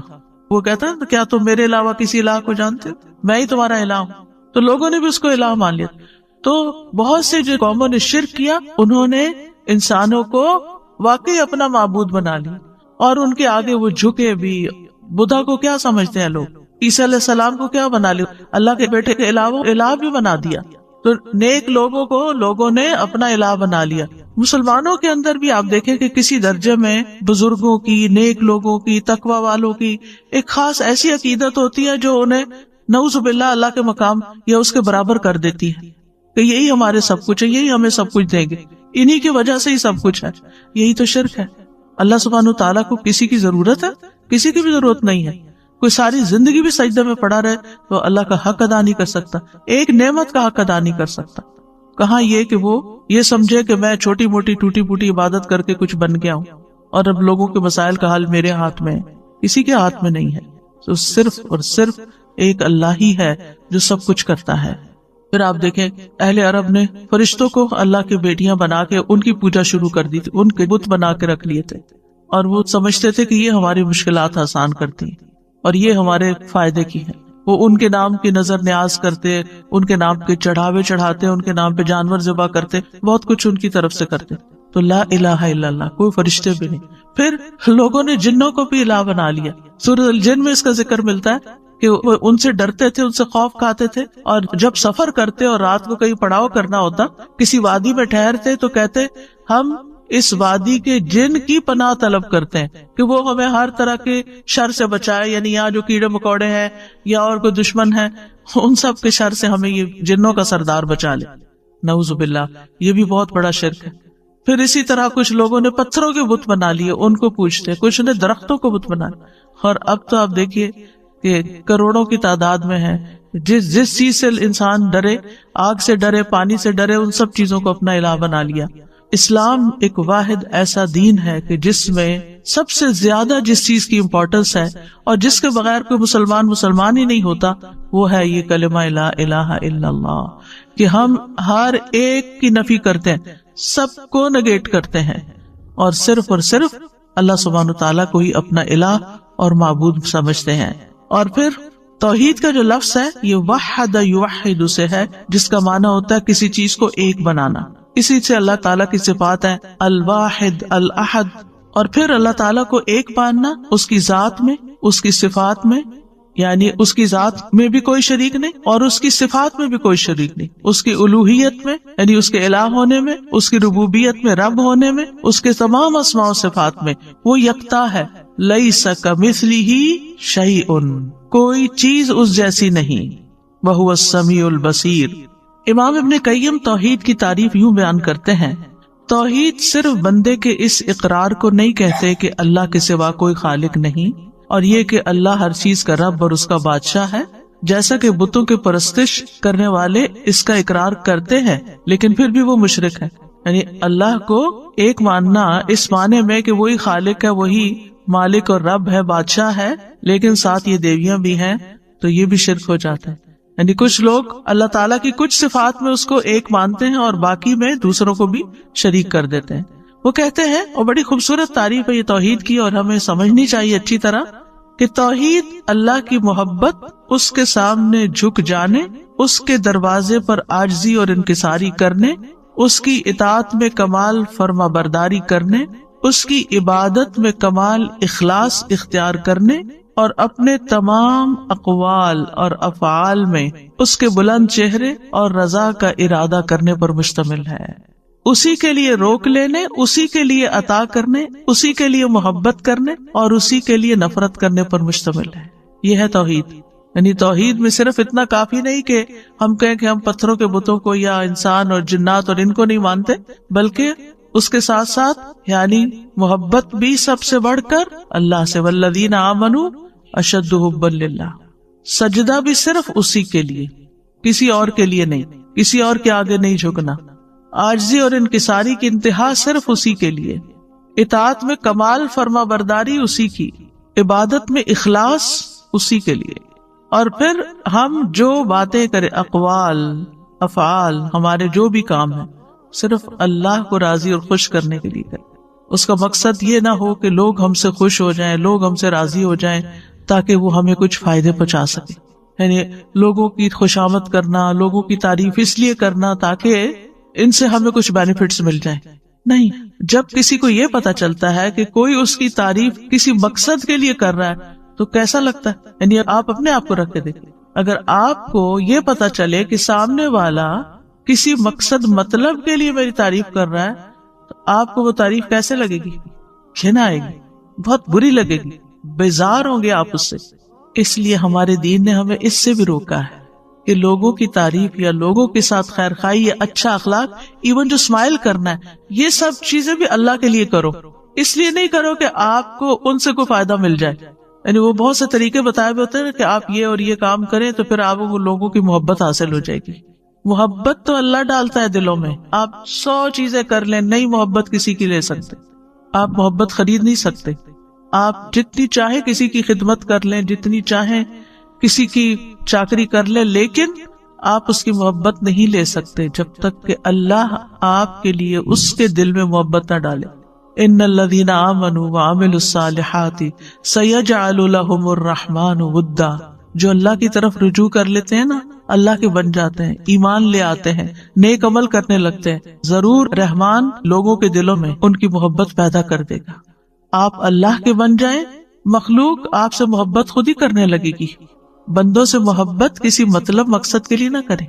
وہ کہتا ہے کیا تم میرے علاوہ کسی الہ کو جانتے ہو، میں ہی تمہارا الہ ہوں، تو لوگوں نے بھی اس کو الہ مان لیا۔ تو بہت سے جو قوموں نے شرک کیا انہوں نے انسانوں کو واقعی اپنا معبود بنا لیا، اور ان کے آگے وہ جھکے بھی۔ بدھا کو کیا سمجھتے ہیں لوگ، عیسیٰ علیہ السلام کو کیا بنا لیا، اللہ کے بیٹے کے علاوہ الہ بھی بنا دیا۔ تو نیک لوگوں کو لوگوں نے اپنا الہ بنا لیا۔ مسلمانوں کے اندر بھی آپ دیکھیں کہ کسی درجے میں بزرگوں کی، نیک لوگوں کی، تقوی والوں کی ایک خاص ایسی عقیدت ہوتی ہے جو انہیں نعوذ باللہ اللہ کے مقام یا اس کے برابر کر دیتی ہے کہ یہی ہمارے سب کچھ ہے، یہی ہمیں سب کچھ دیں گے، انہی کی وجہ سے ہی سب کچھ ہے۔ یہی تو شرک ہے۔ اللہ سبحانہ تعالیٰ کو کسی کی ضرورت ہے؟ کسی کی بھی ضرورت نہیں ہے۔ کوئی ساری زندگی بھی سجدے میں پڑا رہے تو اللہ کا حق ادا نہیں کر سکتا، ایک نعمت کا حق ادا نہیں کر سکتا۔ کہاں یہ کہ وہ یہ سمجھے کہ میں چھوٹی موٹی ٹوٹی پوٹی عبادت کر کے کچھ بن گیا ہوں اور اب لوگوں کے مسائل کا حل میرے ہاتھ میں ہے، کسی کے ہاتھ میں نہیں ہے۔ تو صرف اور صرف ایک اللہ ہی ہے جو سب کچھ کرتا ہے۔ پھر آپ دیکھیں اہل عرب نے فرشتوں کو اللہ کی بیٹیاں بنا کے ان کی پوجا شروع کر دی تھی، ان کے بت بنا کے رکھ لیے تھے، اور وہ سمجھتے تھے کہ یہ ہماری مشکلات آسان کرتی ہیں اور یہ ہمارے فائدے کی ہے۔ وہ ان کے نام کی نظر نیاز کرتے، ان کے نام کے چڑھاوے چڑھاتے، ان کے نام پہ جانور ذبح کرتے، بہت کچھ ان کی طرف سے کرتے۔ تو لا الہ الا اللہ، کوئی فرشتے بھی نہیں۔ پھر لوگوں نے جنوں کو بھی الہ بنا لیا۔ سورۃ الجن میں اس کا ذکر ملتا ہے کہ وہ ان سے ڈرتے تھے، ان سے خوف کھاتے تھے، اور جب سفر کرتے اور رات کو کہیں پڑاؤ کرنا ہوتا، کسی وادی میں ٹھہرتے تو کہتے ہم اس وادی کے جن کی پناہ طلب کرتے ہیں کہ وہ ہمیں ہر طرح کے شر سے بچائے، یعنی یہاں جو کیڑے مکوڑے ہیں یا اور کوئی دشمن ہے ان سب کے شر سے ہمیں یہ جنوں کا سردار بچا لے، نعوذ باللہ، یہ بھی بہت بڑا شرک ہے۔ پھر اسی طرح کچھ لوگوں نے پتھروں کے بت بنا لیے، ان کو پوچھتے، کچھ نے درختوں کو بت بنا لیا، اور اب تو آپ دیکھیے کہ کروڑوں کی تعداد میں ہے، جس چیز سے انسان ڈرے، آگ سے ڈرے، پانی سے ڈرے، ان سب چیزوں کو اپنا الہ بنا لیا۔ اسلام ایک واحد ایسا دین ہے کہ جس میں سب سے زیادہ جس چیز کی امپورٹنس ہے اور جس کے بغیر کوئی مسلمان ہی نہیں ہوتا، وہ ہے یہ کلمہ لا الہ الا اللہ، کہ ہم ہر ایک کی نفی کرتے ہیں، سب کو نگیٹ کرتے ہیں، اور صرف اللہ سبحانہ وتعالیٰ کو ہی اپنا الہ اور معبود سمجھتے ہیں۔ اور پھر توحید کا جو لفظ ہے یہ وحد یوحد سے ہے، جس کا معنی ہوتا ہے کسی چیز کو ایک بنانا۔ اسی سے اللہ تعالیٰ کی صفات ہے الواحد الاحد، اور پھر اللہ تعالیٰ کو ایک ماننا اس کی ذات میں، اس کی صفات میں، یعنی اس کی ذات میں بھی کوئی شریک نہیں اور اس کی صفات میں بھی کوئی شریک نہیں، اس کی الوہیت میں یعنی اس کے الہ ہونے میں، اس کی ربوبیت میں رب ہونے میں، اس کے تمام اسماء و صفات میں وہ یکتا ہے۔ لیس کمثلہ شیء، کوئی چیز اس جیسی نہیں، وہو السمیع البصیر۔ امام ابن قیم توحید کی تعریف یوں بیان کرتے ہیں، توحید صرف بندے کے اس اقرار کو نہیں کہتے کہ اللہ کے سوا کوئی خالق نہیں، اور یہ کہ اللہ ہر چیز کا رب اور اس کا بادشاہ ہے، جیسا کہ بتوں کے پرستش کرنے والے اس کا اقرار کرتے ہیں لیکن پھر بھی وہ مشرک ہے۔ یعنی اللہ کو ایک ماننا اس معنی میں کہ وہی خالق ہے، وہی مالک اور رب ہے، بادشاہ ہے، لیکن ساتھ یہ دیویاں بھی ہیں، تو یہ بھی شرک ہو جاتا ہے۔ یعنی کچھ لوگ اللہ تعالیٰ کی کچھ صفات میں اس کو ایک مانتے ہیں اور باقی میں دوسروں کو بھی شریک کر دیتے ہیں۔ وہ کہتے ہیں، اور بڑی خوبصورت تعریف ہے یہ توحید کی، اور ہمیں سمجھنی چاہیے اچھی طرح، کہ توحید اللہ کی محبت، اس کے سامنے جھک جانے، اس کے دروازے پر عاجزی اور انکساری کرنے، اس کی اطاعت میں کمال فرما برداری کرنے، اس کی عبادت میں کمال اخلاص اختیار کرنے، اور اپنے تمام اقوال اور افعال میں اس کے بلند چہرے اور رضا کا ارادہ کرنے پر مشتمل ہے۔ اسی کے لیے روک لینے، اسی کے لیے عطا کرنے، اسی کے لیے محبت کرنے اور اسی کے لیے نفرت کرنے پر مشتمل ہے۔ یہ ہے توحید۔ یعنی توحید میں صرف اتنا کافی نہیں کہ ہم کہیں کہ ہم پتھروں کے بتوں کو یا انسان اور جنات اور ان کو نہیں مانتے، بلکہ اس کے ساتھ ساتھ یعنی محبت بھی سب سے بڑھ کر اللہ سے، والذین آمنوا اشد حبا للہ، سجدہ بھی صرف اسی کے لیے، کسی اور کے لیے نہیں، کسی اور کے آگے نہیں جھکنا، عاجزی اور انکساری کی انتہا صرف اسی کے لیے، اطاعت میں کمال فرما برداری اسی کی، عبادت میں اخلاص اسی کے لیے، اور پھر ہم جو باتیں کریں، اقوال افعال، ہمارے جو بھی کام ہیں، صرف اللہ کو راضی اور خوش کرنے کے لیے کریں۔ اس کا مقصد یہ نہ ہو کہ لوگ ہم سے خوش ہو جائیں، لوگ ہم سے راضی ہو جائیں تاکہ وہ ہمیں کچھ فائدے پہنچا سکے، یعنی لوگوں کی خوشامد کرنا، لوگوں کی تعریف اس لیے کرنا تاکہ ان سے ہمیں کچھ بینیفٹس مل جائیں۔ نہیں، جب کسی کو یہ پتا چلتا ہے کہ کوئی اس کی تعریف کسی مقصد کے لیے کر رہا ہے تو کیسا لگتا ہے؟ یعنی آپ اپنے آپ کو رکھ کے دیکھیں، اگر آپ کو یہ پتا چلے کہ سامنے والا کسی مقصد مطلب کے لیے میری تعریف کر رہا ہے تو آپ کو وہ تعریف کیسے لگے گی؟ گھن آئے گی، بہت بری لگے گی، بیزار ہوں گے آپ اس سے۔ اس لیے ہمارے دین نے ہمیں اس سے بھی روکا ہے کہ لوگوں کی تعریف یا لوگوں کے ساتھ خیر خواہی یا اچھا اخلاق، ایون جو اسمائل کرنا ہے، یہ سب چیزیں بھی اللہ کے لیے کرو، اس لیے نہیں کرو کہ آپ کو ان سے کوئی فائدہ مل جائے۔ یعنی وہ بہت سے طریقے بتائے ہوتے ہیں کہ آپ یہ اور یہ کام کریں تو پھر آپ کو لوگوں کی محبت حاصل ہو جائے گی۔ محبت تو اللہ ڈالتا ہے دلوں میں، آپ 100 چیزیں کر لیں، نئی محبت کسی کی لے سکتے، آپ محبت خرید نہیں سکتے۔ آپ جتنی چاہے کسی کی خدمت کر لیں، جتنی چاہیں کسی کی چاکری کر لیں، لیکن آپ اس کی محبت نہیں لے سکتے جب تک کہ اللہ آپ کے لیے اس کے دل میں محبت نہ ڈالے۔ ان الذین آمنوا وعملوا الصالحات سیجعل لهم الرحمن ودا، جو اللہ کی طرف رجوع کر لیتے ہیں نا، اللہ کے بن جاتے ہیں، ایمان لے آتے ہیں، نیک عمل کرنے لگتے ہیں، ضرور رحمان لوگوں کے دلوں میں ان کی محبت پیدا کر دے گا۔ آپ اللہ کے بن جائیں، مخلوق آپ سے محبت خود ہی کرنے لگے گی۔ بندوں سے محبت کسی مطلب مقصد کے لیے نہ کریں،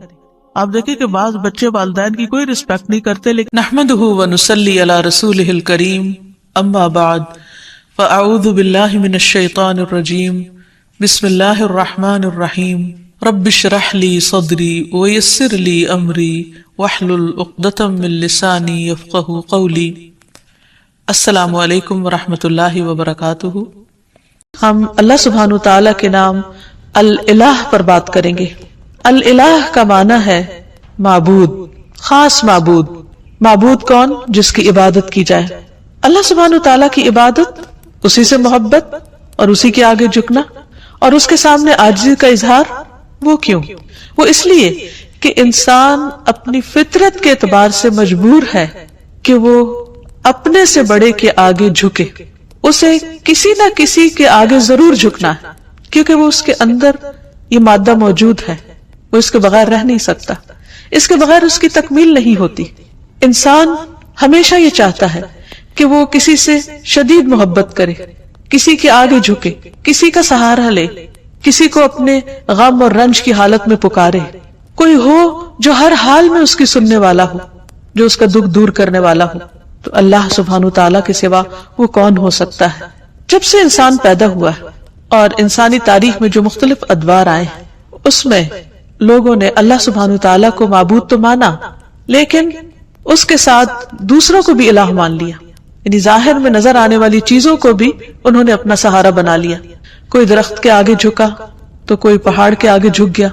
آپ دیکھیں کہ بعض بچے والدین کی کوئی رسپیکٹ نہیں کرتے، لیکن نحمدہ ونصلی علی رسولہ الکریم، اما بعد فاعوذ باللہ من الشیطان الرجیم، بسم اللہ الرحمن الرحیم، رب اشرح لی صدری ویسر لی امری واحلل عقدۃ من لسانی یفقہوا قولی۔ السلام علیکم ورحمۃ اللہ وبرکاتہ۔ ہم اللہ سبحانہ تعالیٰ کے نام الالہ پر بات کریں گے۔ الالہ کا معنی ہے معبود، خاص معبود۔ معبود کون؟ جس کی عبادت کی جائے۔ اللہ سبحانہ تعالیٰ کی عبادت، اسی سے محبت اور اسی کے آگے جھکنا اور اس کے سامنے عاجزی کا اظہار، وہ کیوں؟ وہ اس لیے کہ انسان اپنی فطرت کے اعتبار سے مجبور ہے کہ وہ اپنے سے بڑے کے آگے جھکے۔ اسے کسی نہ کسی کے آگے ضرور جھکنا ہے، کیونکہ وہ اس کے اندر یہ مادہ موجود ہے، وہ اس کے بغیر رہ نہیں سکتا، اس کے بغیر اس کی تکمیل نہیں ہوتی۔ انسان ہمیشہ یہ چاہتا ہے کہ وہ کسی سے شدید محبت کرے، کسی کے آگے جھکے، کسی کا سہارا لے، کسی کو اپنے غم اور رنج کی حالت میں پکارے، کوئی ہو جو ہر حال میں اس کی سننے والا ہو، جو اس کا دکھ دور کرنے والا ہو۔ تو اللہ سبحانہ تعالیٰ کے سوا وہ کون ہو سکتا ہے؟ جب سے انسان پیدا ہوا ہے اور انسانی تاریخ میں جو مختلف ادوار آئے ہیں، اس میں لوگوں نے اللہ سبحانہ تعالیٰ کو معبود تو مانا، لیکن اس کے ساتھ دوسروں کو بھی الہ مان لیا، یعنی ظاہر میں نظر آنے والی چیزوں کو بھی انہوں نے اپنا سہارا بنا لیا۔ کوئی درخت کے آگے جھکا تو کوئی پہاڑ کے آگے جھک گیا،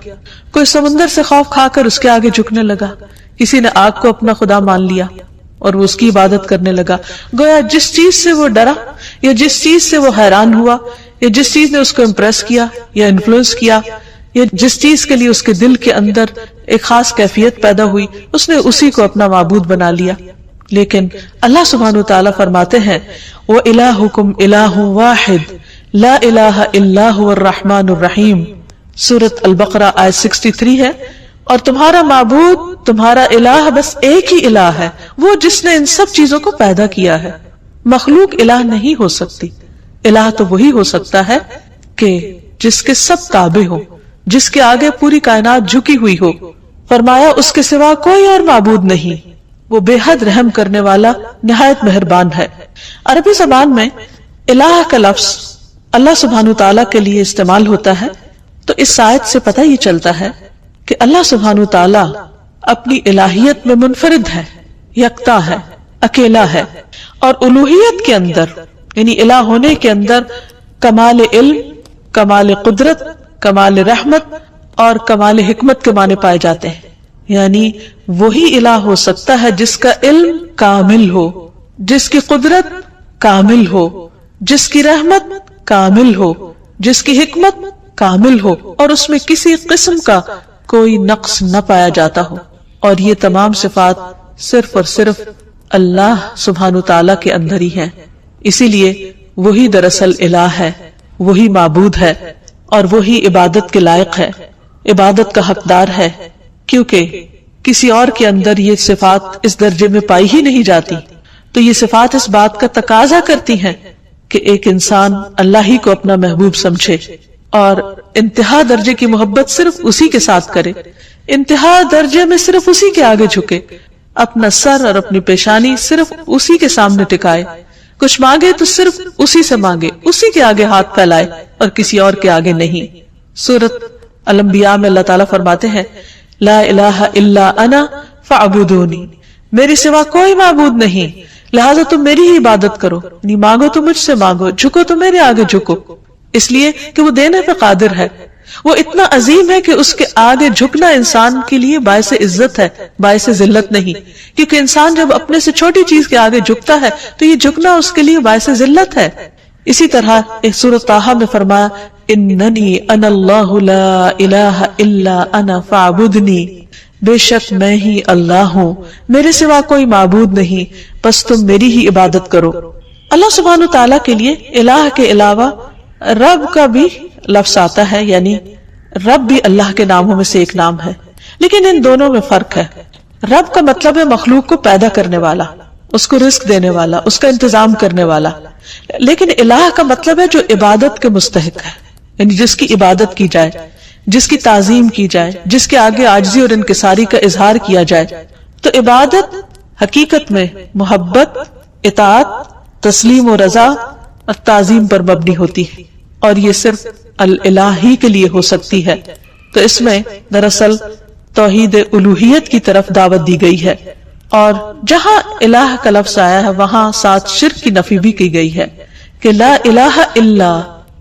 کوئی سمندر سے خوف کھا کر اس کے آگے جھکنے لگا، کسی نے آگ کو اپنا خدا مان لیا اور وہ اس کی عبادت کرنے لگا۔ گویا جس چیز سے وہ ڈرا یا جس چیز سے وہ حیران ہوا یا جس چیز نے اس کو امپریس کیا یا انفلوئنس کیا یا جس چیز کے لیے اس کے دل کے اندر ایک خاص کیفیت پیدا ہوئی، اس نے اسی کو اپنا معبود بنا لیا۔ لیکن اللہ سبحانہ تعالیٰ فرماتے ہیں وَإِلَٰهُكُمْ إِلَٰهٌ وَاحِدٌ لَا إِلَٰهَ إِلَّا هُوَ الرَّحْمَٰنُ الرَّحِيمُ، سورۃ البقرہ آیت 63 ہے۔ اور تمہارا معبود، تمہارا الہ بس ایک ہی الہ ہے، وہ جس نے ان سب چیزوں کو پیدا کیا ہے۔ مخلوق الہ نہیں ہو سکتی۔ الہ تو وہی ہو سکتا ہے کہ جس کے سب تابع ہو، جس کے آگے پوری کائنات جھکی ہوئی ہو۔ فرمایا اس کے سوا کوئی اور معبود نہیں، وہ بے حد رحم کرنے والا، نہایت مہربان ہے۔ عربی زبان میں الہ کا لفظ اللہ سبحانہ تعالیٰ کے لیے استعمال ہوتا ہے، تو اس آیت سے پتہ یہ چلتا ہے کہ اللہ سبحانہ تعالیٰ اپنی الہیت میں منفرد ہے، یکتا ہے، اکیلا ہے، اور الوہیت کے اندر یعنی الہ ہونے کے اندر کمال علم، کمال قدرت، کمال رحمت اور کمال حکمت کے معنی پائے جاتے ہیں۔ یعنی وہی الہ ہو سکتا ہے جس کا علم کامل ہو، جس کی قدرت کامل ہو، جس کی رحمت کامل ہو، جس کی حکمت کامل ہو، اور اس میں کسی قسم کا کوئی نقص نہ پایا جاتا ہو۔ اور یہ تمام صفات صرف اور صرف اللہ سبحانہ تعالیٰ کے اندر ہی ہیں۔ اسی لیے وہی دراصل الہ ہے، وہی معبود ہے، اور وہی عبادت کے لائق ہے، عبادت کا حقدار ہے، کیونکہ کسی اور کے اندر یہ صفات اس درجے میں پائی ہی نہیں جاتی۔ تو یہ صفات اس بات کا تقاضا کرتی ہیں کہ ایک انسان اللہ ہی کو اپنا محبوب سمجھے اور انتہا درجے کی محبت صرف اسی کے ساتھ کرے، انتہا درجے میں صرف اسی کے آگے جھکے، اپنا سر اور اپنی پیشانی صرف اسی کے سامنے ٹکائے، کچھ مانگے تو صرف اسی سے مانگے، اسی کے آگے ہاتھ پھیلائے اور کسی اور کے آگے نہیں۔ سورۃ الانبیاء میں اللہ تعالیٰ فرماتے ہیں لا الہ الا انا فاعبدونی، میرے سوا کوئی معبود نہیں، لہذا تم میری ہی عبادت کرو، نہیں مانگو تو مجھ سے مانگو، جھکو تو میرے آگے جھکو، اس لیے کہ وہ دینے پہ قادر ہے۔ وہ اتنا عظیم ہے کہ اس کے آگے جھکنا انسان کے لیے باعث عزت ہے، باعث ذلت نہیں، کیونکہ انسان جب اپنے سے چھوٹی چیز کے آگے جھکتا ہے تو یہ جھکنا اس کے لیے باعث ذلت ہے۔ اسی طرح ایک سورۃ طٰہٰ میں فرمایا اننی انا اللہ لا الہ الا انا فاعبدنی، بے شک میں ہی اللہ ہوں، میرے سوا کوئی معبود نہیں، بس تم میری ہی عبادت کرو۔ اللہ سبحانہ تعالیٰ کے لیے الہ کے علاوہ رب کا بھی لفظ آتا ہے، یعنی رب بھی اللہ کے ناموں میں سے ایک نام ہے، لیکن ان دونوں میں فرق ہے۔ رب کا مطلب ہے مخلوق کو پیدا کرنے والا، اس کو رزق دینے والا، اس کا انتظام کرنے والا، لیکن الہ کا مطلب ہے جو عبادت کے مستحق ہے، یعنی جس کی عبادت کی جائے۔ جس کی تعظیم کی جائے، جس کے آگے عاجزی اور انکساری کا اظہار کیا جائے. تو عبادت حقیقت میں محبت، اطاعت، تسلیم و رضا اور تعظیم پر مبنی ہوتی ہے، اور یہ صرف الہ ہی کے لیے ہو سکتی ہے. تو اس میں دراصل توحید الوہیت کی طرف دعوت دی گئی ہے، اور جہاں الہ کا لفظ آیا ہے وہاں ساتھ شرک کی نفی بھی کی گئی ہے کہ لا الہ الا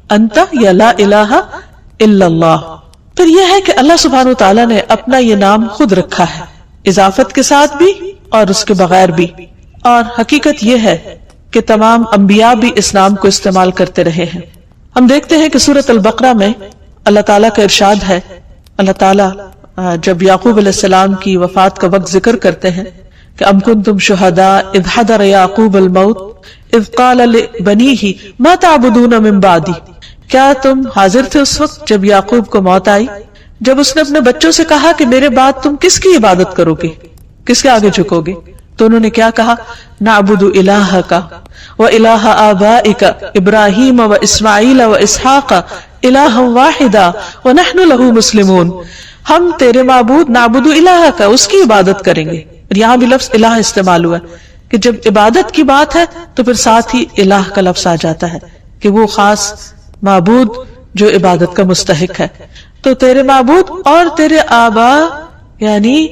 انت یا لا الہ الا اللہ. پھر یہ ہے کہ اللہ سبحانہ وتعالی نے اپنا یہ نام خود رکھا ہے، اضافت کے ساتھ بھی اور اس کے بغیر بھی. اور حقیقت یہ ہے کہ تمام انبیاء بھی اس نام کو استعمال کرتے رہے ہیں. ہم دیکھتے ہیں کہ سورۃ البقرہ میں اللہ تعالیٰ کا ارشاد ہے. اللہ تعالیٰ جب یعقوب علیہ السلام کی وفات کا وقت ذکر کرتے ہیں کہ ام کنتم شہداء اذ حضر یعقوب الموت اذ قال لبنیہ ما تعبدون من بعدی، کیا تم حاضر تھے اس وقت جب یعقوب کو موت آئی، جب اس نے اپنے بچوں سے کہا کہ میرے بعد تم کس کی عبادت کرو گے، کس کے آگے جھکو گے؟ تو انہوں نے کیا کہا؟ نعبد الہک و الہ آبائک ابراہیم و اسماعیل و اسحاق الہا واحدا ونحن لہ مسلمون. ہم تیرے معبود نعبد الہک، اس کی عبادت کریں گے. اور یہاں بھی لفظ الہ استعمال ہوا ہے کہ جب عبادت کی بات ہے تو پھر ساتھ ہی الہ کا لفظ آ جاتا ہے کہ وہ خاص معبود جو عبادت کا مستحق ہے. تو تیرے معبود اور تیرے آبا یعنی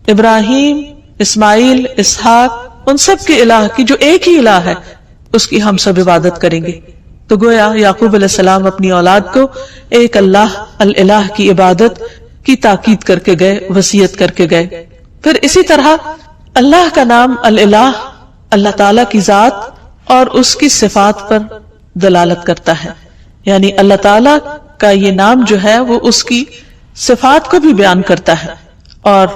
ابراہیم، اسماعیل، اسحاق، ان سب کے الہ کی جو ایک ہی الہ ہے اس کی ہم سب عبادت کریں گے. تو گویا یعقوب علیہ السلام اپنی اولاد کو ایک اللہ الہ کی عبادت کی تاکید کر کے گئے، وصیت کر کے گئے. پھر اسی طرح اللہ کا نام الہ اللہ تعالی کی ذات اور اس کی صفات پر دلالت کرتا ہے. یعنی اللہ تعالی کا یہ نام جو ہے وہ اس کی صفات کو بھی بیان کرتا ہے. اور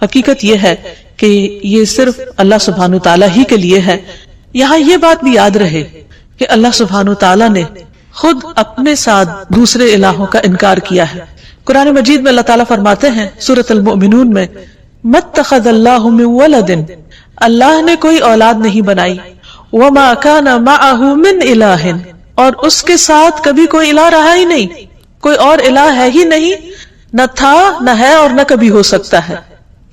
حقیقت یہ ہے کہ یہ صرف اللہ سبحانہ تعالی ہی کے لیے ہے. یہاں یہ بات بھی یاد رہے کہ اللہ سبحانہ تعالی نے خود اپنے ساتھ دوسرے الہوں کا انکار کیا ہے. قرآن مجید میں اللہ تعالیٰ فرماتے ہیں سورۃ المؤمنون میں مَتَّخَذَ اللَّهُ مِن وَلَدٍ، اللہ نے کوئی اولاد نہیں بنائی، وَمَا كَانَ مَعَهُ مِنْ إِلَٰهٍ، اور اس کے ساتھ کبھی کوئی الہ رہا ہی نہیں، کوئی اور الہ ہے ہی نہیں، نہ تھا نہ ہے اور نہ کبھی ہو سکتا ہے.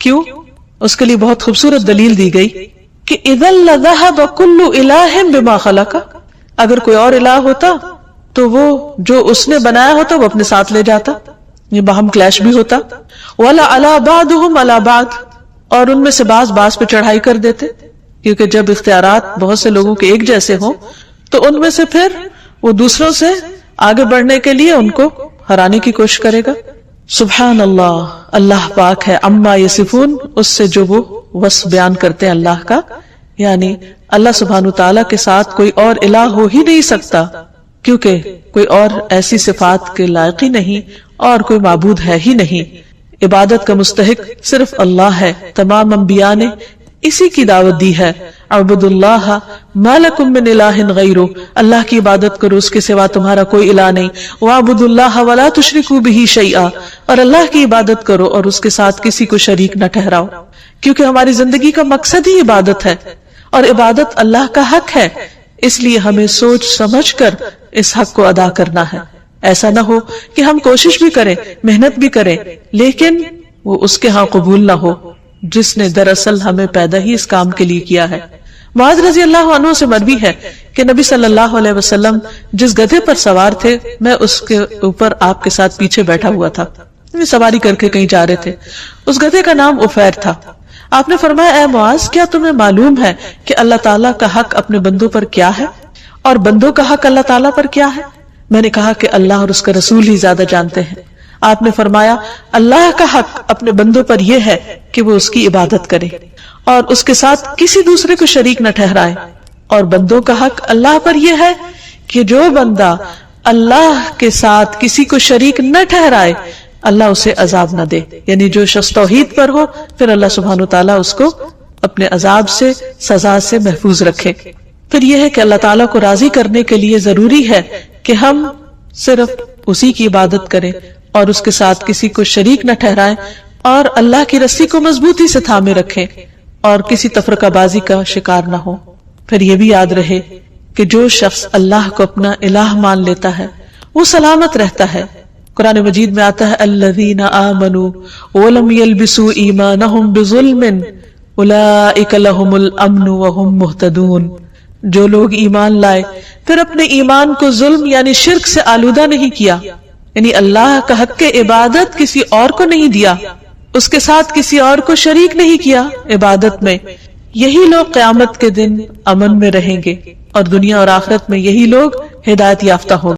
کیوں؟ اس کے لیے بہت خوبصورت دلیل دی گئی کہ اِذًا لَذَهَبَ كُلُّ إِلَٰهٍ بِمَا خَلَقَ، اگر کوئی اور الہ ہوتا تو وہ جو اس نے بنایا ہوتا وہ اپنے ساتھ لے جاتا، یہ باہم کلیش بھی ہوتا. وَلَا عَلَى بَعْضُهُمْ عَلَى بَعْضٍ، اور ان میں سے بعض پہ چڑھائی کر دیتے، کیونکہ جب اختیارات بہت سے لوگوں کے ایک جیسے ہوں تو ان میں سے پھر وہ دوسروں سے آگے بڑھنے کے لیے ان کو ہرانے کی کوشش کرے گا. سبحان اللہ، اللہ پاک ہے عما یصفون، اس سے جو وہ وصف بیان کرتے ہیں اللہ کا. یعنی اللہ سبحانہ تعالیٰ کے ساتھ کوئی اور الہ ہو ہی نہیں سکتا، کیونکہ کوئی اور ایسی صفات کے لائق ہی نہیں اور کوئی معبود ہے ہی نہیں. عبادت کا مستحق صرف اللہ ہے. تمام انبیاء نے اسی کی دعوت دی ہے، اعبدوا اللہ ما لکم من الہ غیرہ، اللہ کی عبادت کرو، اس کے سوا تمہارا کوئی الہ نہیں. واعبدوا اللہ ولا تشرکوا بہ شیئا، اور اللہ کی عبادت کرو اور اس کے ساتھ کسی کو شریک نہ ٹھہراؤ، کیونکہ ہماری زندگی کا مقصد ہی عبادت ہے اور عبادت اللہ کا حق ہے. اس لیے ہمیں سوچ سمجھ کر اس حق کو ادا کرنا ہے. ایسا نہ ہو کہ ہم کوشش بھی کریں، محنت بھی کریں، لیکن وہ اس کے ہاں قبول نہ ہو جس نے دراصل ہمیں پیدا ہی اس کام کے لیے کیا ہے. معاذ رضی اللہ عنہ سے مروی ہے کہ نبی صلی اللہ علیہ وسلم جس گدھے پر سوار تھے میں اس کے اوپر آپ کے ساتھ پیچھے بیٹھا ہوا تھا، سواری کر کے کہیں جا رہے تھے. اس گدھے کا نام عفیر تھا. آپ نے فرمایا اے معاذ، کیا تمہیں معلوم ہے کہ اللہ تعالیٰ کا حق اپنے بندوں پر کیا ہے اور بندوں کا حق اللہ تعالیٰ پر کیا ہے؟ میں نے کہا کہ اللہ اور اس کا رسول ہی زیادہ جانتے ہیں. آپ نے فرمایا اللہ کا حق اپنے بندوں پر یہ ہے کہ وہ اس کی عبادت کرے اور اس کے ساتھ کسی دوسرے کو شریک نہ ٹھہرائے، اور بندوں کا حق اللہ پر یہ ہے کہ جو بندہ اللہ کے ساتھ کسی کو شریک نہ ٹھہرائے اللہ اسے عذاب نہ دے. یعنی جو شخص توحید پر ہو پھر اللہ سبحانہ وتعالیٰ اس کو اپنے عذاب سے، سزا سے محفوظ رکھے. پھر یہ ہے کہ اللہ تعالیٰ کو راضی کرنے کے لیے ضروری ہے کہ ہم صرف اسی کی عبادت کریں اور اس کے ساتھ کسی کو شریک نہ ٹھہرائیں اور اللہ کی رسی کو مضبوطی سے تھامے رکھیں اور کسی تفرقہ بازی کا شکار نہ ہو. پھر یہ بھی یاد رہے کہ جو شخص اللہ کو اپنا الہ مان لیتا ہے وہ سلامت رہتا ہے، قرآن مجید میں آتا ہے الذین آمنوا ولم یلبسوا ایمانہم بظلم اولئک لہم الامن وہم مہتدون، جو لوگ ایمان لائے پھر اپنے ایمان کو ظلم یعنی شرک سے آلودہ نہیں کیا، یعنی اللہ کا حق عبادت کسی اور کو نہیں دیا، اس کے ساتھ کسی اور کو شریک نہیں کیا عبادت میں، یہی لوگ قیامت کے دن امن میں رہیں گے اور دنیا اور آخرت میں یہی لوگ ہدایت یافتہ ہوں گے۔